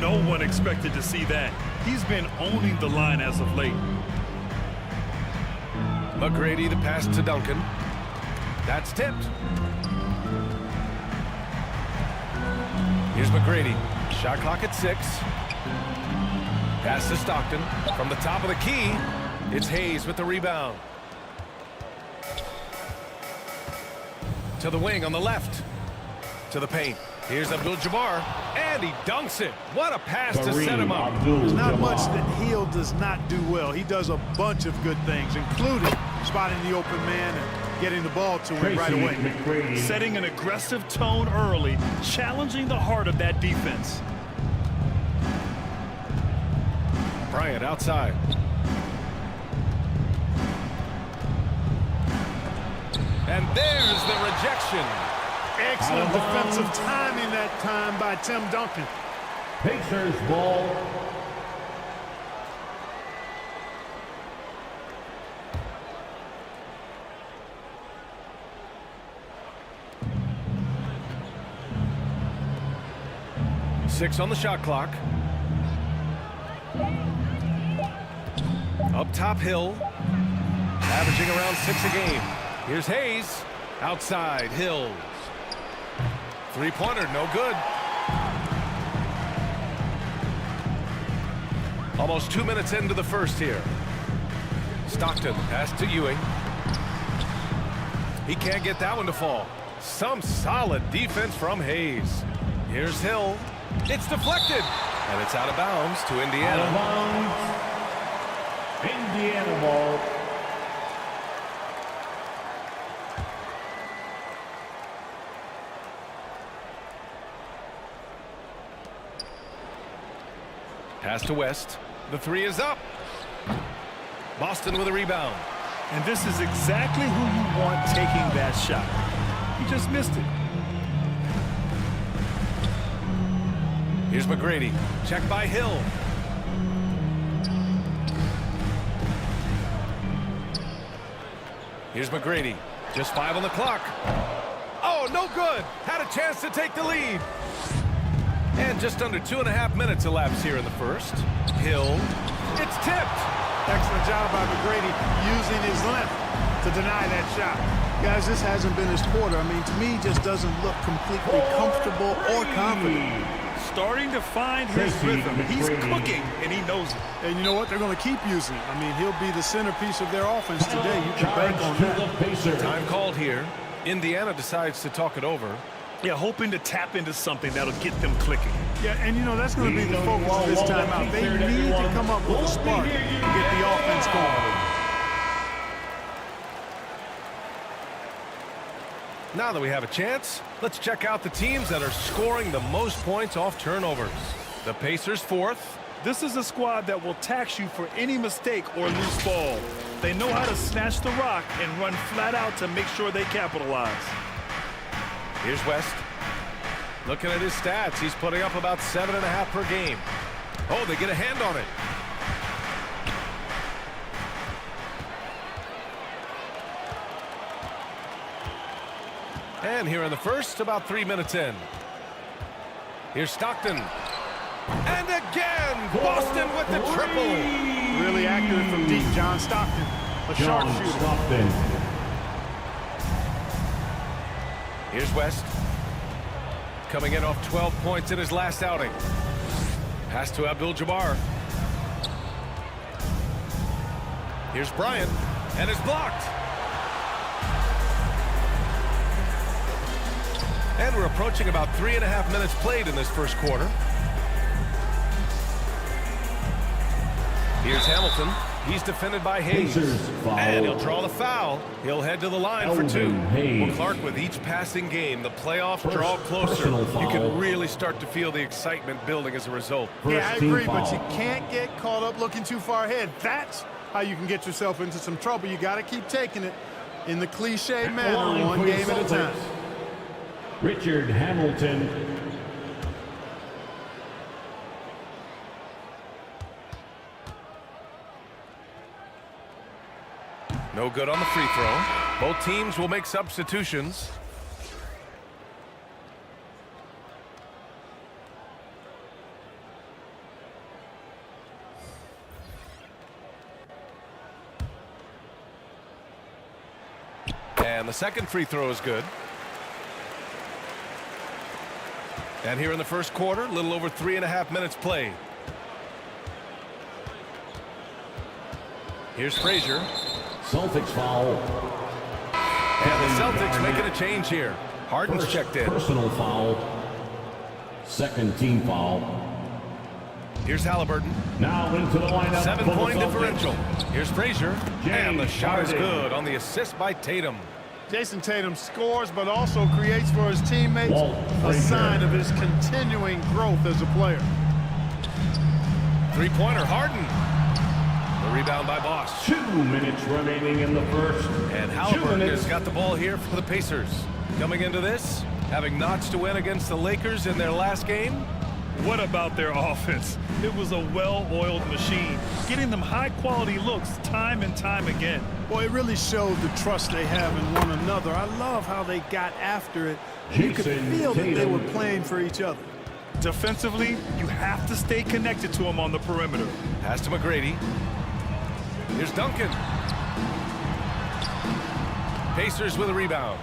No one expected to see that. He's been owning the line as of late. McGrady, the pass to Duncan. That's tipped. Here's McGrady. Shot clock at 6. Pass to Stockton. From the top of the key, it's Hayes with the rebound. To the wing on the left. To the paint. Here's Abdul-Jabbar, and he dunks it. What a pass to set him up. There's not much that Hill does not do well. He does a bunch of good things, including spotting the open man and getting the ball to him right away. Setting an aggressive tone early, challenging the heart of that defense. Bryant outside. And there's the rejection. Excellent defensive timing that time by Tim Duncan. Pacers ball. Six on the shot clock. Up top, Hill. Averaging around 6 a game. Here's Hayes. Outside, Hill. Three-pointer, no good. Almost 2 minutes into the first here. Stockton, pass to Ewing. He can't get that one to fall. Some solid defense from Hayes. Here's Hill. It's deflected. And it's out of bounds to Indiana. Out of bounds. Indiana ball. Pass to West. The 3 is up. Boston with a rebound. And this is exactly who you want taking that shot. He just missed it. Here's McGrady. Check by Hill. Here's McGrady. Just 5 on the clock. Oh, no good. Had a chance to take the lead. And just under 2.5 minutes elapsed here in the first. Hill. It's tipped. Excellent job by McGrady using his length to deny that shot. Guys, this hasn't been his quarter. I mean, to me, just doesn't look completely comfortable or confident. Starting to find his rhythm. He's cooking, and he knows it. And you know what? They're going to keep using it. I mean, he'll be the centerpiece of their offense today. You can bank on that. Time called here. Indiana decides to talk it over. Yeah, hoping to tap into something that'll get them clicking. Yeah, and you know, that's going to be the focus of this timeout. They need to come up with a spark and get the offense going. Now that we have a chance, let's check out the teams that are scoring the most points off turnovers. The Pacers 4th. This is a squad that will tax you for any mistake or loose ball. They know how to snatch the rock and run flat out to make sure they capitalize. Here's West. Looking at his stats, he's putting up about 7.5 per game. Oh, they get a hand on it. And here in the first, about 3 minutes in. Here's Stockton. And again, Boston with the triple. Really accurate from deep, John Stockton. A sharpshooter. Here's West. Coming in off 12 points in his last outing. Pass to Abdul-Jabbar. Here's Bryant. And it's blocked. And we're approaching about 3.5 minutes played in this first quarter. Here's Hamilton. He's defended by Hayes. And he'll draw the foul. He'll head to the line for 2. Well, Clark, with each passing game, the playoffs draw closer. You can really start to feel the excitement building as a result. Yeah, I agree, but you can't get caught up looking too far ahead. That's how you can get yourself into some trouble. You got to keep taking it. in the cliche manner, one game at a time. Richard Hamilton. No good on the free throw. Both teams will make substitutions. And the second free throw is good. And here in the first quarter, a little over 3.5 minutes played. Here's Frazier. Celtics foul. And the Celtics making a change here. Harden's checked in. Personal foul. Second team foul. Here's Halliburton. Now into the lineup. 7-point differential. Here's Frazier. And the shot is good on the assist by Tatum. Jason Tatum scores, but also creates for his teammates a sign of his continuing growth as a player. Three-pointer, Harden. The rebound by Boss. 2 minutes remaining in the first. And Halliburton has got the ball here for the Pacers. Coming into this, having notched a win against the Lakers in their last game. What about their offense? It was a well-oiled machine, getting them high-quality looks time and time again. Boy, it really showed the trust they have in one another. I love how they got after it. You could feel that they were playing for each other. Defensively, you have to stay connected to him on the perimeter. Pass to McGrady. Here's Duncan. Pacers with a rebound.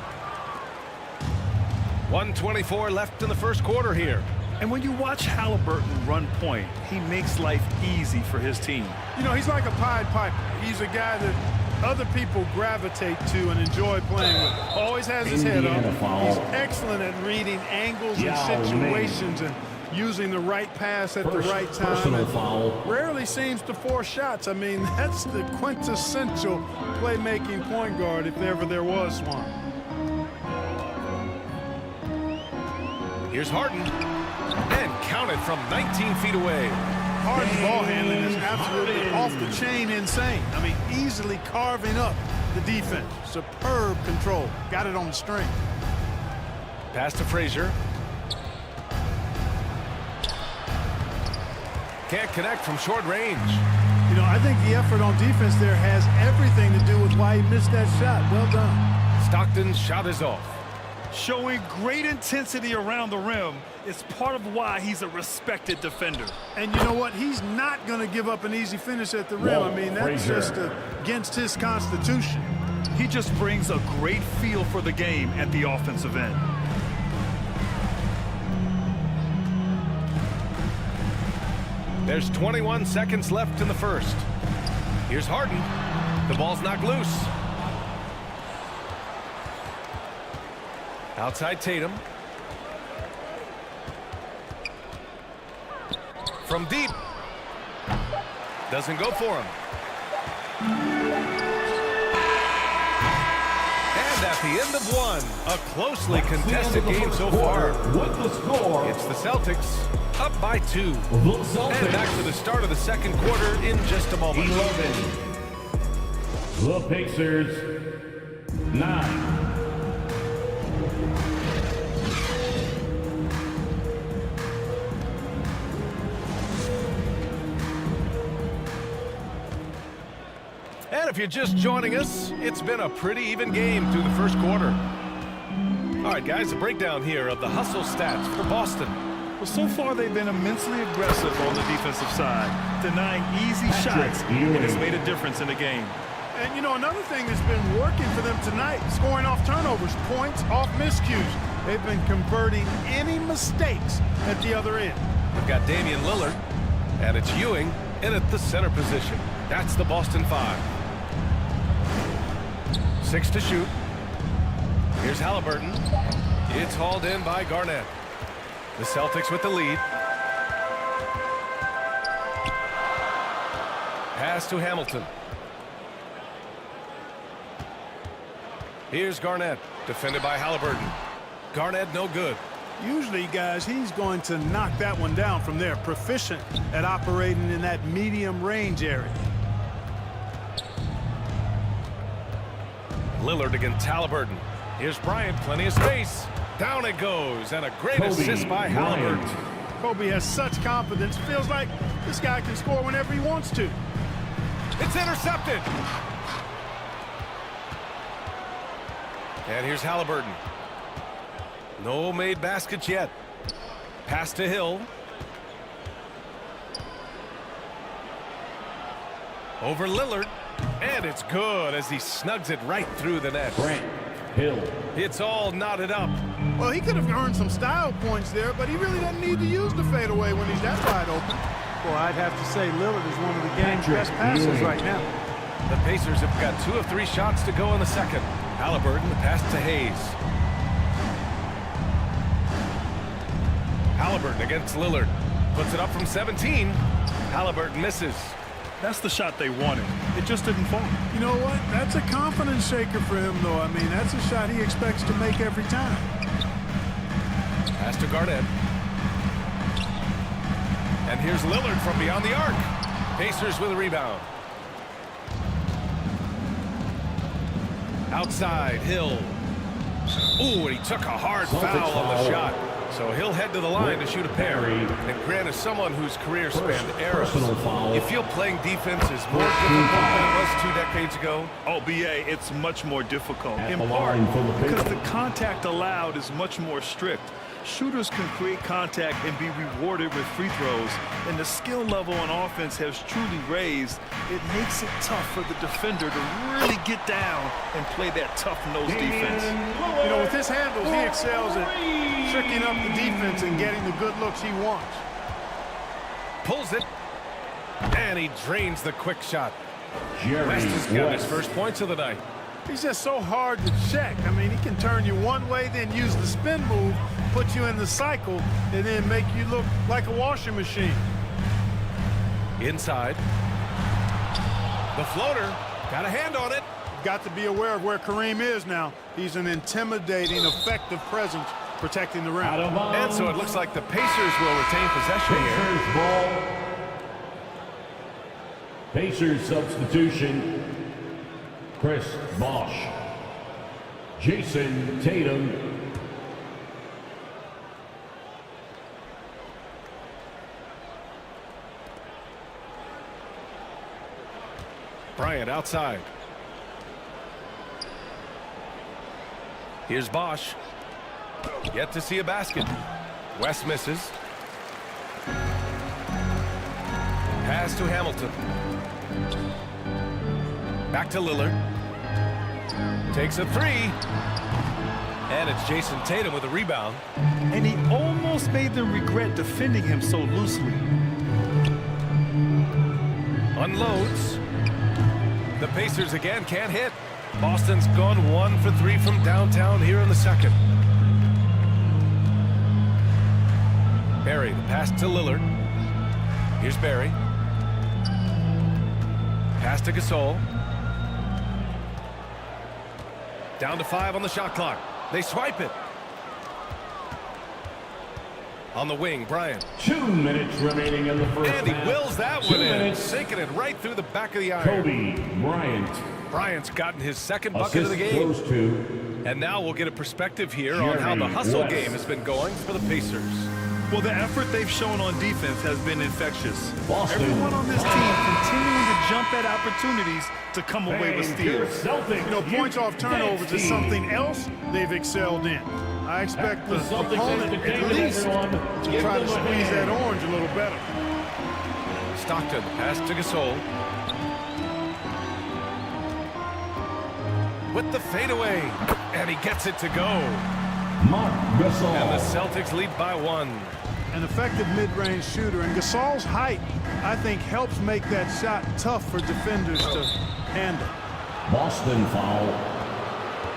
1:24 left in the first quarter here. And when you watch Halliburton run point, he makes life easy for his team. You know, he's like a Pied Piper. He's a guy that other people gravitate to and enjoy playing with. Always has his head up. He's excellent at reading angles and situations and using the right pass at the right time. And rarely seems to force shots. I mean, that's the quintessential playmaking point guard if ever there was one. Here's Harden. And counted from 19 feet away. Harden's ball handling is absolutely off the chain insane. I mean, easily carving up the defense. Superb control. Got it on the string. Pass to Frazier. Can't connect from short range. You know, I think the effort on defense there has everything to do with why he missed that shot. Well done. Stockton's shot is off. Showing great intensity around the rim is part of why he's a respected defender. And you know what? He's not going to give up an easy finish at the rim. I mean, that's just against his constitution. He just brings a great feel for the game at the offensive end. There's 21 seconds left in the first. Here's Harden. The ball's knocked loose. Outside Tatum. From deep. Doesn't go for him. And at the end of one, a closely contested game so far. With the score, it's the Celtics up by 2. And back to the start of the second quarter in just a moment. 11. The Pacers, 9. And if you're just joining us, it's been a pretty even game through the first quarter. All right, guys, a breakdown here of the hustle stats for Boston. Well, so far they've been immensely aggressive on the defensive side, denying easy shots, and it's made a difference in the game. And, you know, another thing that's been working for them tonight, scoring off turnovers, points off miscues. They've been converting any mistakes at the other end. We've got Damian Lillard, and it's Ewing in at the center position. That's the Boston 5. 6 to shoot. Here's Halliburton. It's hauled in by Garnett. The Celtics with the lead. Pass to Hamilton. Here's Garnett, defended by Halliburton. Garnett no good. Usually, guys, he's going to knock that one down from there. Proficient at operating in that medium range area. Lillard against Halliburton. Here's Bryant, plenty of space. Down it goes, and a great assist by Halliburton. Kobe has such confidence. Feels like this guy can score whenever he wants to. It's intercepted. And here's Halliburton. No made baskets yet. Pass to Hill. Over Lillard. And it's good as he snugs it right through the net. Hill. It's all knotted up. Well, he could have earned some style points there, but he really doesn't need to use the fadeaway when he's that wide open. Well, I'd have to say Lillard is one of the game's best passes right now. The Pacers have got 2 of 3 shots to go in the second. Halliburton, the pass to Hayes. Halliburton against Lillard. Puts it up from 17. Halliburton misses. That's the shot they wanted. It just didn't fall. You know what? That's a confidence shaker for him, though. I mean, that's a shot he expects to make every time. Pass to Garnett. And here's Lillard from beyond the arc. Pacers with a rebound. Outside, Hill. Ooh, and he took a hard foul on the shot. So he'll head to the line to shoot a pair. And Grant is someone whose career spanned eras. You feel playing defense is more difficult than it was 2 decades ago? Oh, BA, it's much more difficult. In part because the contact allowed is much more strict. Shooters can create contact and be rewarded with free throws, and the skill level on offense has truly raised. It makes it tough for the defender to really get down and play that tough-nosed defense. You know, with his handles, he excels at tricking up the defense and getting the good looks he wants. Pulls it, and he drains the quick shot. West has got his first points of the night. He's just so hard to check. I mean, he can turn you one way, then use the spin move, put you in the cycle, and then make you look like a washing machine. Inside. The floater. Got a hand on it. Got to be aware of where Kareem is now. He's an intimidating, effective presence protecting the rim. And so it looks like the Pacers will retain possession here. Pacers ball. Pacers substitution. Chris Bosh. Jason Tatum. Bryant outside. Here's Bosh. Yet to see a basket. West misses. Pass to Hamilton. Back to Lillard. Takes a 3. And it's Jason Tatum with a rebound. And he almost made them regret defending him so loosely. Unloads. The Pacers again can't hit. Boston's gone 1 for 3 from downtown here in the second. Barry, the pass to Lillard. Here's Barry. Pass to Gasol. Down to 5 on the shot clock. They swipe it. On the wing, Bryant. 2 minutes remaining in the first half. And he wills that one in, sinking it right through the back of the iron. Kobe Bryant. Bryant's gotten his second bucket of the game. Goes to and now we'll get a perspective here on how the hustle game has been going for the Pacers. Well, the effort they've shown on defense has been infectious. Boston. Everyone on this team continuing to jump at opportunities to come away with steals. You know, points off turnovers is something else they've excelled in. I expect the opponent at least to try to squeeze that orange a little better. Stockton, pass to Gasol. With the fadeaway, and he gets it to go. Mark Gasol. And the Celtics lead by 1. An effective mid-range shooter, and Gasol's height, I think, helps make that shot tough for defenders to handle. Boston foul.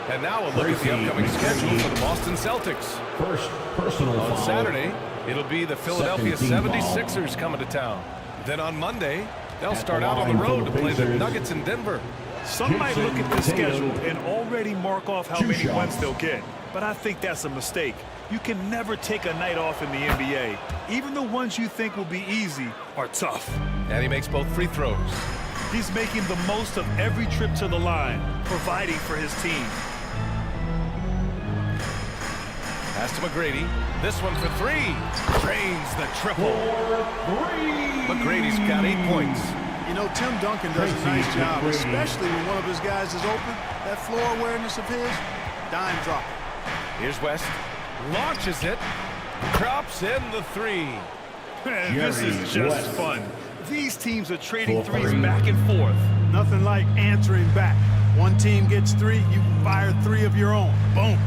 And now we'll look at the upcoming schedule for the Boston Celtics. First personal foul. On Saturday, it'll be the Philadelphia 76ers coming to town. Then on Monday, they'll start out on the road to play the Nuggets in Denver. Some might look at this schedule and already mark off how many wins they'll get. But I think that's a mistake. You can never take a night off in the NBA. Even the ones you think will be easy are tough. And he makes both free throws. He's making the most of every trip to the line, providing for his team. Pass to McGrady. This one for three. Drains the triple. McGrady's got 8 points. You know, Tim Duncan does a nice job, especially when one of his guys is open. That floor awareness of his, dime drop. Here's West. Launches it. Drops in the three. Man, this is just fun. These teams are trading threes back and forth. Nothing like answering back. One team gets 3, you fire 3 of your own. Boom.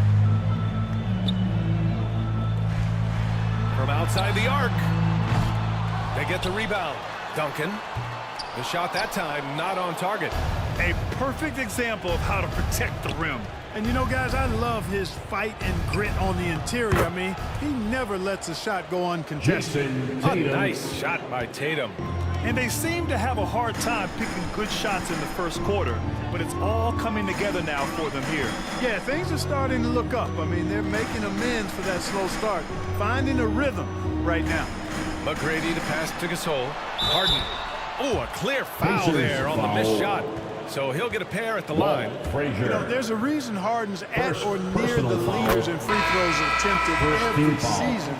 From outside the arc. They get the rebound. Duncan. The shot that time not on target. A perfect example of how to protect the rim. And you know, guys, I love his fight and grit on the interior. I mean, he never lets a shot go uncontested. A nice shot by Tatum. And they seem to have a hard time picking good shots in the first quarter, but it's all coming together now for them here. Yeah, things are starting to look up. I mean, they're making amends for that slow start, finding a rhythm right now. McGrady to pass to Gasol. Harden. Oh, a clear foul there on the missed shot. So he'll get a pair at the line. You know, there's a reason Harden's at or near the leaders in free throws attempted every season.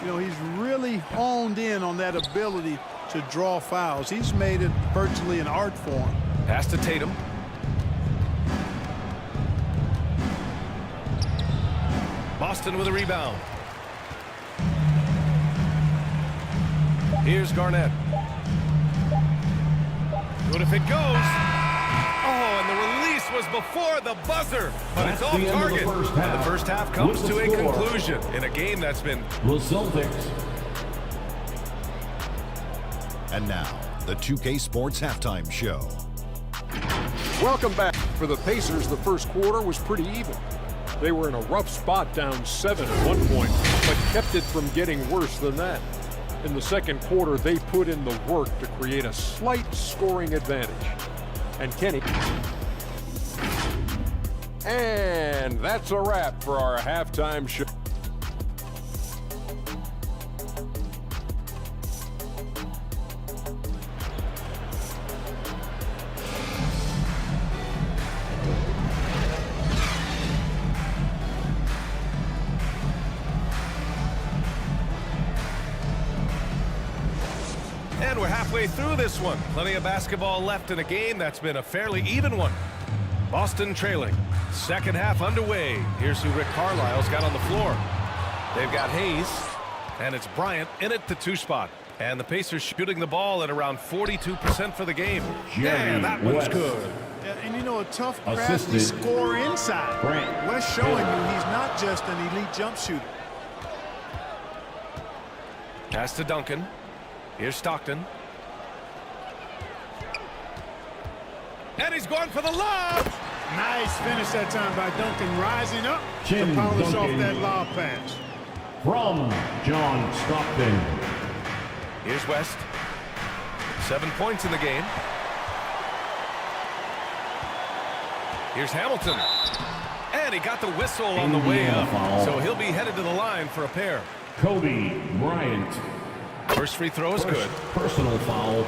You know, he's really honed in on that ability to draw fouls. He's made it virtually an art form. Pass to Tatum. Boston with a rebound. Here's Garnett. Good if it goes. Oh, and the release was before the buzzer, but it's off target. And the first half comes to a conclusion in a game that's been the Celtics. And now, the 2K Sports Halftime Show. Welcome back. For the Pacers, the first quarter was pretty even. They were in a rough spot, down 7 at one point, but kept it from getting worse than that. In the second quarter, they put in the work to create a slight scoring advantage. And Kenny. And that's a wrap for our halftime show. And we're halfway through this one. Plenty of basketball left in a game that's been a fairly even one. Boston trailing. Second half underway. Here's who Rick Carlisle's got on the floor. They've got Hayes, and it's Bryant in at the 2 spot. And the Pacers shooting the ball at around 42% for the game. Yeah, that one's good. Yeah, and you know, a tough, crafty scorer inside. West showing you he's not just an elite jump shooter. Pass to Duncan. Here's Stockton. And he's going for the lob. Nice finish that time by Duncan, rising up to polish off that lob pass. From John Stockton. Here's West. 7 points in the game. Here's Hamilton. And he got the whistle on the way up. So he'll be headed to the line for a pair. Kobe Bryant. First free throw is good. Personal foul.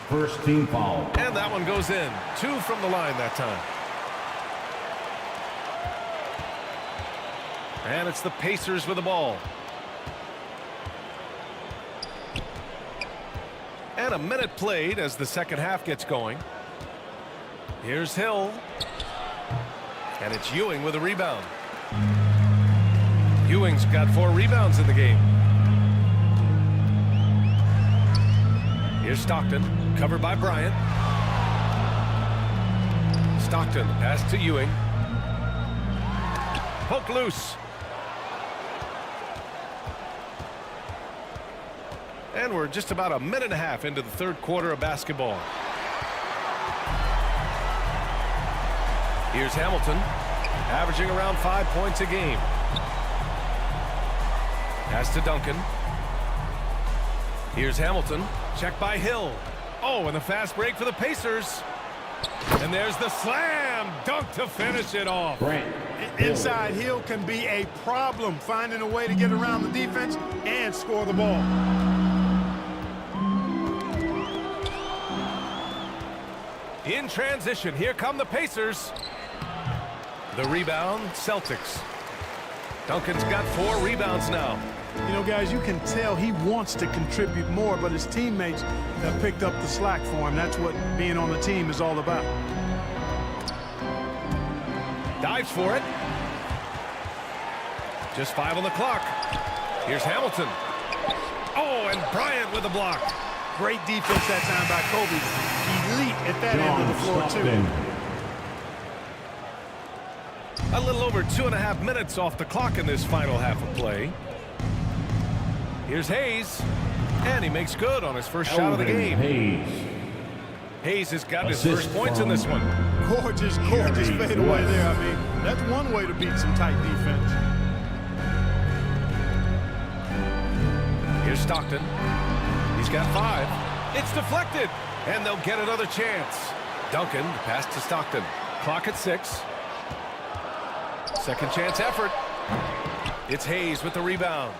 First team foul. And that one goes in. 2 from the line that time. And it's the Pacers with the ball. And a minute played as the second half gets going. Here's Hill. And it's Ewing with a rebound. Ewing's got 4 rebounds in the game. Here's Stockton, covered by Bryant. Stockton, pass to Ewing. Poke loose. And we're just about a minute and a half into the third quarter of basketball. Here's Hamilton, averaging around 5 points a game. Pass to Duncan. Here's Hamilton. Checked by Hill. Oh, and the fast break for the Pacers. And there's the slam dunk to finish it off. Inside, Hill can be a problem, finding a way to get around the defense and score the ball. In transition, here come the Pacers. The rebound, Celtics. Duncan's got 4 rebounds now. You know, guys, you can tell he wants to contribute more, but his teammates have picked up the slack for him. That's what being on the team is all about. Dives for it. Just 5 on the clock. Here's Hamilton. Oh, and Bryant with a block. Great defense that time by Kobe. Elite at that end of the floor, too. A little over 2.5 minutes off the clock in this final half of play. Here's Hayes. And he makes good on his first shot of the game. Hayes has got his first points in this one. Gorgeous fadeaway there. I mean, that's one way to beat some tight defense. Here's Stockton. He's got 5. It's deflected. And they'll get another chance. Duncan, pass to Stockton. Clock at 6. Second chance effort. It's Hayes with the rebound.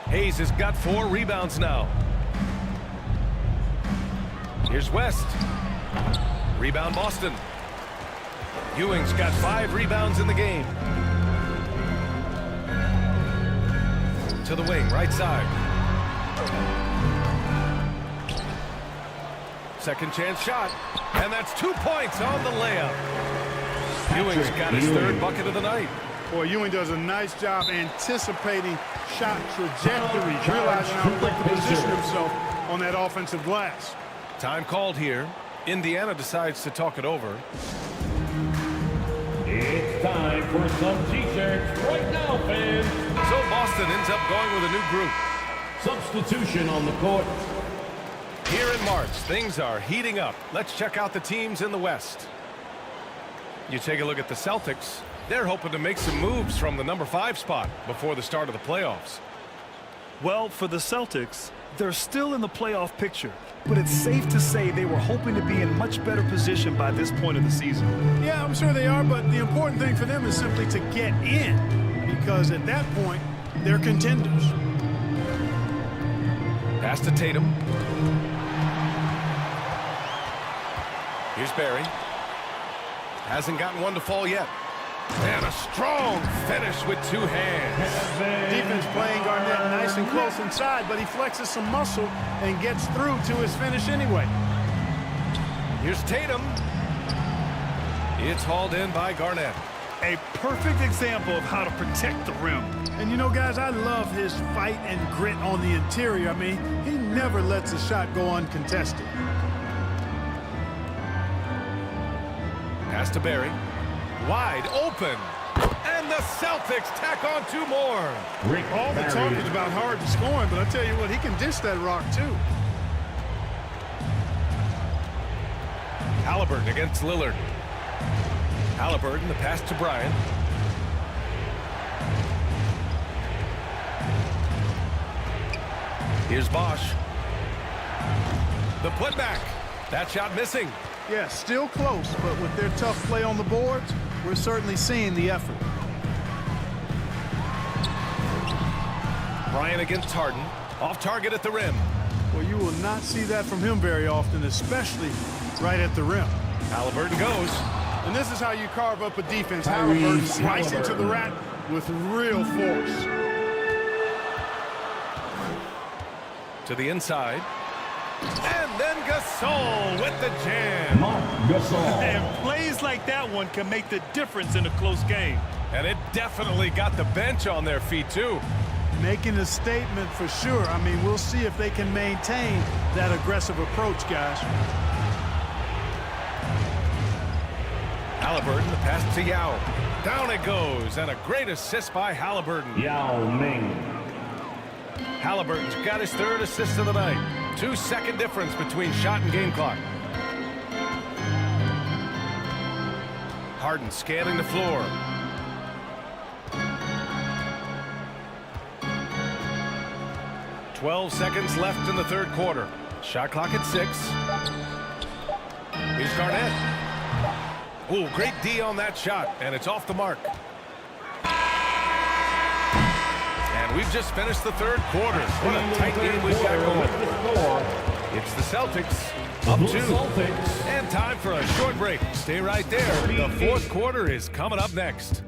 Hayes has got 4 rebounds now. Here's West. Rebound Boston. Ewing's got 5 rebounds in the game. To the wing, right side. Second chance shot. And that's 2 points on the layup. Ewing's got his 3rd bucket of the night. Boy, Ewing does a nice job anticipating shot trajectory, realizing how quick to position himself on that offensive glass. Time called here. Indiana decides to talk it over. It's time for some T-shirts right now, fans. So Boston ends up going with a new group. Substitution on the court. Here in March, things are heating up. Let's check out the teams in the West. You take a look at the Celtics. They're hoping to make some moves from the number 5 spot before the start of the playoffs. Well, for the Celtics, they're still in the playoff picture, but it's safe to say they were hoping to be in much better position by this point of the season. Yeah, I'm sure they are, but the important thing for them is simply to get in, because at that point, they're contenders. Pass to Tatum. Here's Barry. Hasn't gotten one to fall yet. And a strong finish with 2 hands. Defense playing Garnett nice and close inside, but he flexes some muscle and gets through to his finish anyway. Here's Tatum. It's hauled in by Garnett. A perfect example of how to protect the rim. And you know, guys, I love his fight and grit on the interior. I mean, he never lets a shot go uncontested. Pass to Barry. Wide open. And the Celtics tack on 2 more. All the talk is about Harden scoring, but I tell you what, he can dish that rock too. Halliburton against Lillard. Halliburton, the pass to Bryant. Here's Bosch. The putback. That shot missing. Yeah, still close, but with their tough play on the boards, we're certainly seeing the effort. Bryant against Harden. Off target at the rim. Well, you will not see that from him very often, especially right at the rim. Halliburton goes. And this is how you carve up a defense. Halliburton slice into the rack with real force. To the inside. And then Gasol with the jam. And plays like that one can make the difference in a close game. And it definitely got the bench on their feet, too. Making a statement for sure. I mean, we'll see if they can maintain that aggressive approach, guys. Halliburton, the pass to Yao. Down it goes, and a great assist by Halliburton. Yao Ming. Halliburton's got his 3rd assist of the night. 2-second difference between shot and game clock. Harden scanning the floor. "12 seconds left in the 3rd quarter. Shot clock at 6. Here's Garnett. Ooh, great D on that shot, and it's off the mark. And we've just finished the 3rd quarter. What a tight game we've got going. It's the Celtics up 2. And time for a short break. Stay right there. The fourth quarter is coming up next.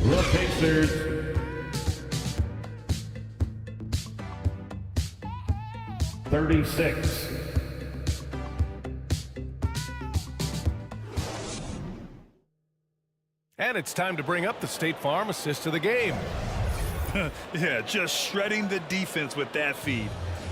The Pacers. $36. And it's time to bring up the State Farm assist of the game. Yeah, just shredding the defense with that feed.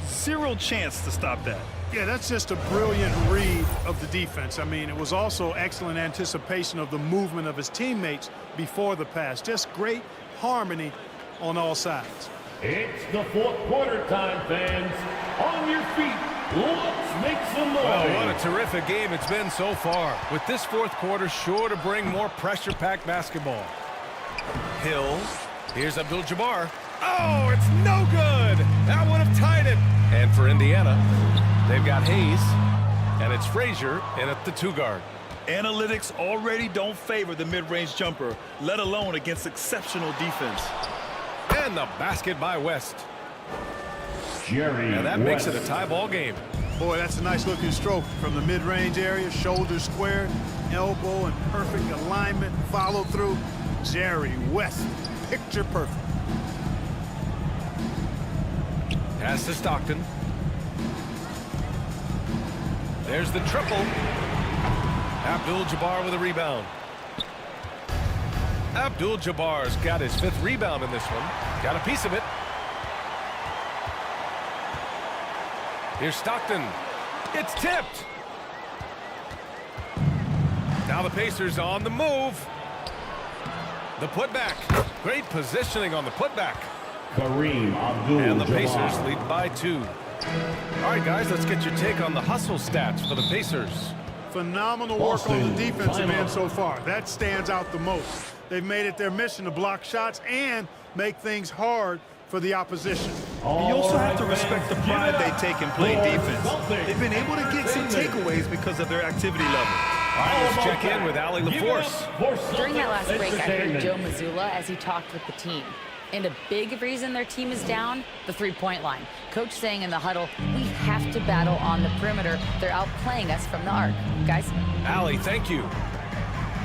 Zero chance to stop that. Yeah, that's just a brilliant read of the defense. I mean, it was also excellent anticipation of the movement of his teammates before the pass. Just great harmony on all sides. It's the fourth quarter time, fans. On your feet. Let's make some noise. Well, what a terrific game it's been so far. With this fourth quarter sure to bring more pressure-packed basketball. Hill. Here's Abdul-Jabbar. Oh, it's no good. That would have tied it. And for Indiana, they've got Hayes. And it's Frazier in at the 2-guard. Analytics already don't favor the mid-range jumper, let alone against exceptional defense. And the basket by West. Jerry and that makes it a tie ball game. Boy, that's a nice looking stroke from the mid-range area. Shoulder squared, elbow in perfect alignment, follow through. Jerry West, picture perfect. Pass to Stockton. There's the triple. Abdul-Jabbar with a rebound. Abdul-Jabbar's got his 5th rebound in this one. Got a piece of it. Here's Stockton. It's tipped. Now the Pacers on the move. The putback. Great positioning on the putback. Kareem Abdul-Jabbar. And the Pacers lead by 2. All right, guys, let's get your take on the hustle stats for the Pacers. Phenomenal work on the defensive end so far. That stands out the most. They've made it their mission to block shots and make things hard for the opposition. You also have to respect the pride they take in playing defense. They've been able to get some takeaways because of their activity level. All right, let's check in with Allie LaForce. During that last break, I heard Joe Mazzulla as he talked with the team. And a big reason their team is down, the three-point line. Coach saying in the huddle, we have to battle on the perimeter. They're outplaying us from the arc. Guys? Allie, thank you.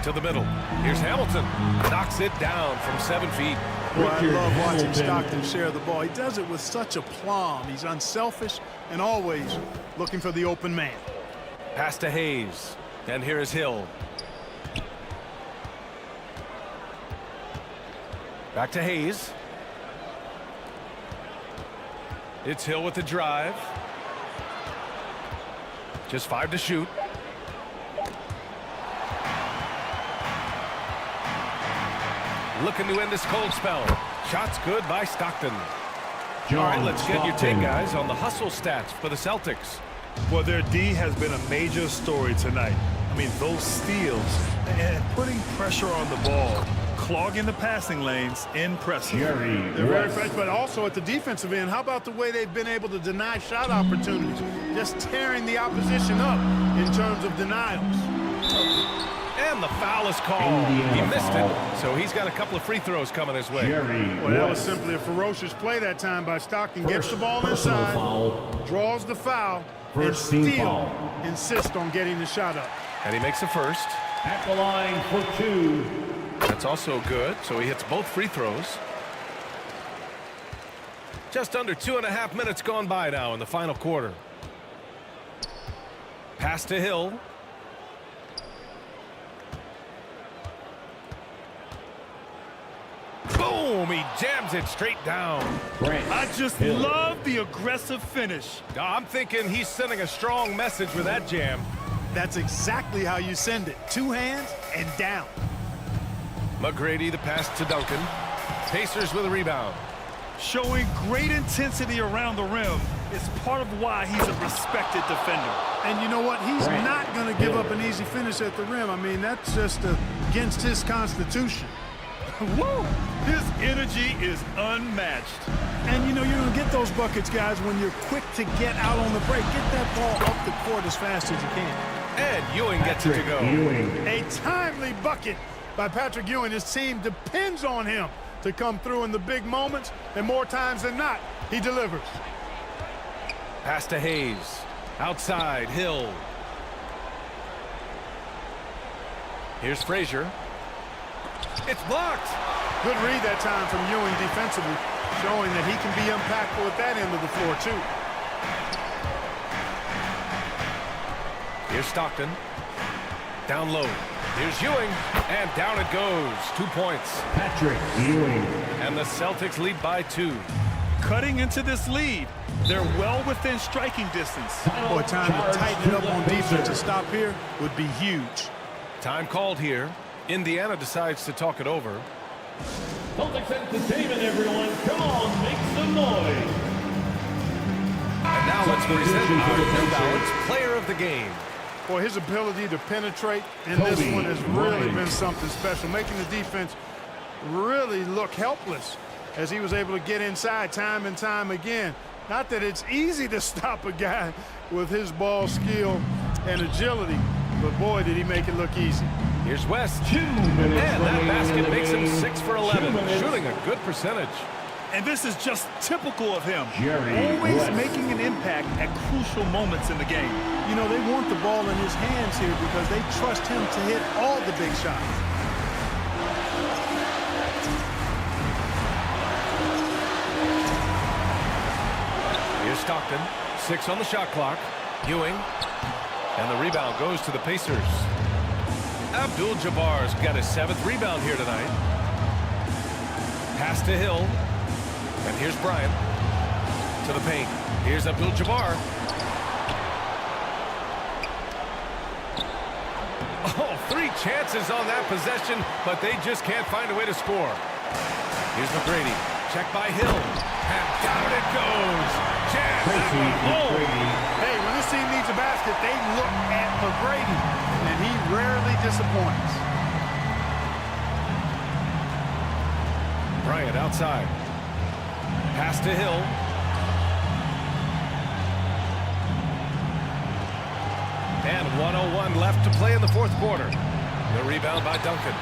To the middle. Here's Hamilton. Knocks it down from 7 feet. Well, I love watching Stockton share the ball. He does it with such aplomb. He's unselfish and always looking for the open man. Pass to Hayes. And here is Hill. Back to Hayes. It's Hill with the drive. Just 5 to shoot. Looking to end this cold spell. Shots good by Stockton. All right, let's get your take, guys, on the hustle stats for the Celtics. Well, their D has been a major story tonight. I mean, those steals and putting pressure on the ball, clogging the passing lanes, impressive. They're very fresh, but also at the defensive end, how about the way they've been able to deny shot opportunities? Just tearing the opposition up in terms of denials. And the foul is called. He missed it, so he's got a couple of free throws coming his way. Well, that was simply a ferocious play that time by Stockton. Gets the ball inside, draws the foul, and still insists on getting the shot up. And he makes a first. At the line for 2. That's also good, so he hits both free throws. Just under 2.5 minutes gone by now in the final quarter. Pass to Hill. Boom! He jams it straight down. I just love the aggressive finish. I'm thinking he's sending a strong message with that jam. That's exactly how you send it. 2 hands and down. McGrady, the pass to Duncan. Pacers with a rebound. Showing great intensity around the rim is part of why he's a respected defender. And you know what? He's not going to give up an easy finish at the rim. I mean, that's just against his constitution. Woo! His energy is unmatched. And, you know, you're going to get those buckets, guys, when you're quick to get out on the break. Get that ball up the court as fast as you can. And Ewing gets it to go. A timely bucket by Patrick Ewing. His team depends on him to come through in the big moments, and more times than not, he delivers. Pass to Hayes. Outside, Hill. Here's Frazier. It's blocked. Good read that time from Ewing defensively, showing that he can be impactful at that end of the floor, too. Here's Stockton. Down low. Here's Ewing. And down it goes. 2 points. Patrick Ewing. And the Celtics lead by 2. Cutting into this lead. They're well within striking distance. Boy, time to tighten it up on defense. A stop here would be huge. Time called here. Indiana decides to talk it over. Celtics entertainment, everyone. Come on, make some noise. And now let's present our New Balance Player of the Game. Boy, his ability to penetrate in this one has really been something special, making the defense really look helpless as he was able to get inside time and time again. Not that it's easy to stop a guy with his ball skill and agility, but boy, did he make it look easy. Here's West. 2 minutes and that basket makes him 6 for 11, 2 shooting a good percentage. And this is just typical of him. Jerry Always West. making an impact at crucial moments in the game. You know, they want the ball in his hands here because they trust him to hit all the big shots. Here's Stockton. 6 on the shot clock. Ewing. And the rebound goes to the Pacers. Abdul-Jabbar's got his 7th rebound here tonight. Pass to Hill. And here's Bryant. To the paint. Here's Abdul-Jabbar. Oh, 3 chances on that possession, but they just can't find a way to score. Here's McGrady. Check by Hill. And down it goes. Jam that one home. Hey, when this team needs a basket, they look at McGrady, and he rarely disappoints. Bryant outside. Pass to Hill. And 1:01 left to play in the 4th quarter. The rebound by Duncan.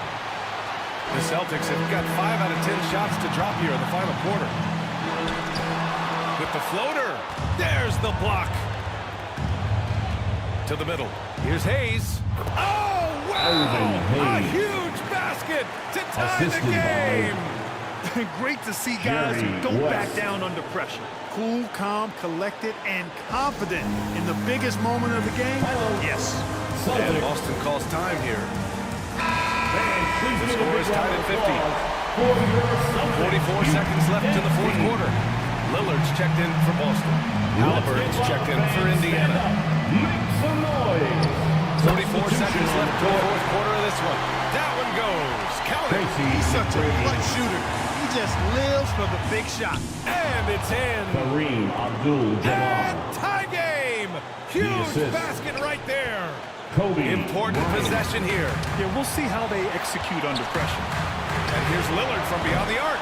The Celtics have got 5 out of 10 shots to drop here in the final quarter. With the floater. There's the block. To the middle. Here's Hayes. Oh, wow! A huge basket to tie the game. Great to see guys who don't back down under pressure. Cool, calm, collected, and confident in the biggest moment of the game. Yes. And Boston calls time here. The score is tied at 50. 44 seconds left in the 4th quarter. Lillard's checked in for Boston. Halliburton's checked in for Indiana. 44 seconds left in the 4th quarter of this one. That one goes. Count it. He's such a clutch shooter. He just lives for the big shot. And it's in. Kareem Abdul-Jabbar. And tie game. Huge basket right there. Kobe Important possession here. Yeah, we'll see how they execute under pressure. And here's Lillard from beyond the arc.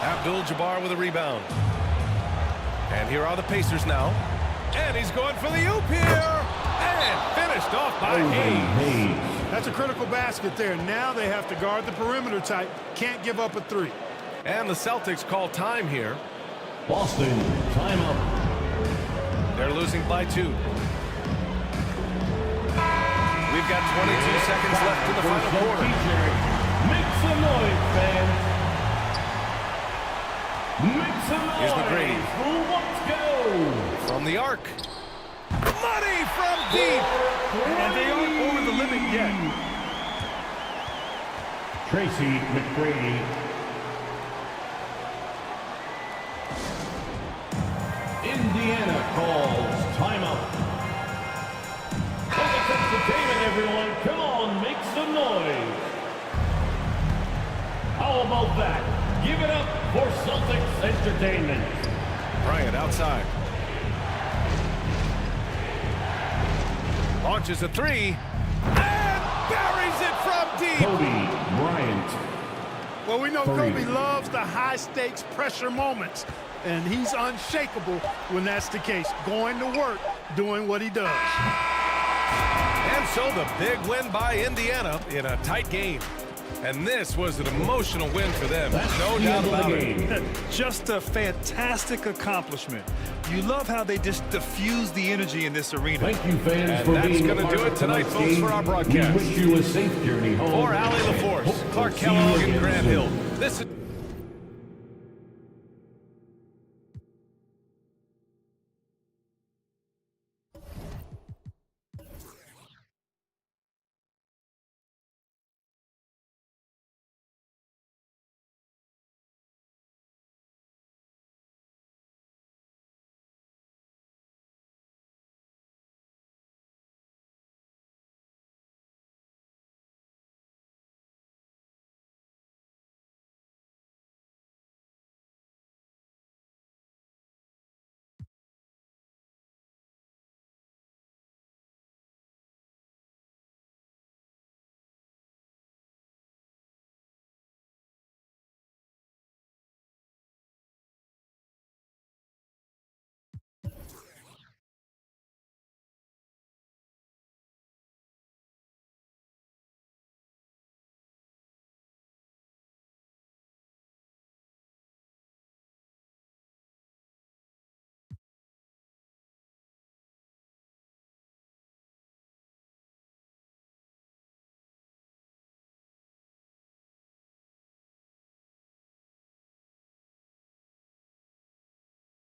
Abdul-Jabbar with a rebound. And here are the Pacers now. And he's going for the oop here. And finished off by Hayes. That's a critical basket there. Now they have to guard the perimeter tight. Can't give up a 3. And the Celtics call time here. Boston, timeout. They're losing by 2. We've got 22 seconds left in the final quarter. Make some noise, fans. Make some noise. Here's McGrady. Let's go. From the arc. Money from deep. And they aren't over the limit yet. Tracy McGrady. Indiana calls timeout. Celtics entertainment, everyone. Come on, make some noise. How about that? Give it up for Celtics entertainment. Bryant outside. Launches a 3. And buries it from deep. Kobe Bryant. Well, we know Kobe loves the high-stakes pressure moments, and he's unshakable when that's the case. Going to work, doing what he does. And so the big win by Indiana in a tight game. And this was an emotional win for them. No doubt about it. Just a fantastic accomplishment. You love how they just diffuse the energy in this arena. Thank you, fans, And for that's being going to do it tonight, folks, for our broadcast. We wish you a safe journey home. For Allie LaForce, Clark See you Kellogg, and again Grant soon. Hill. This is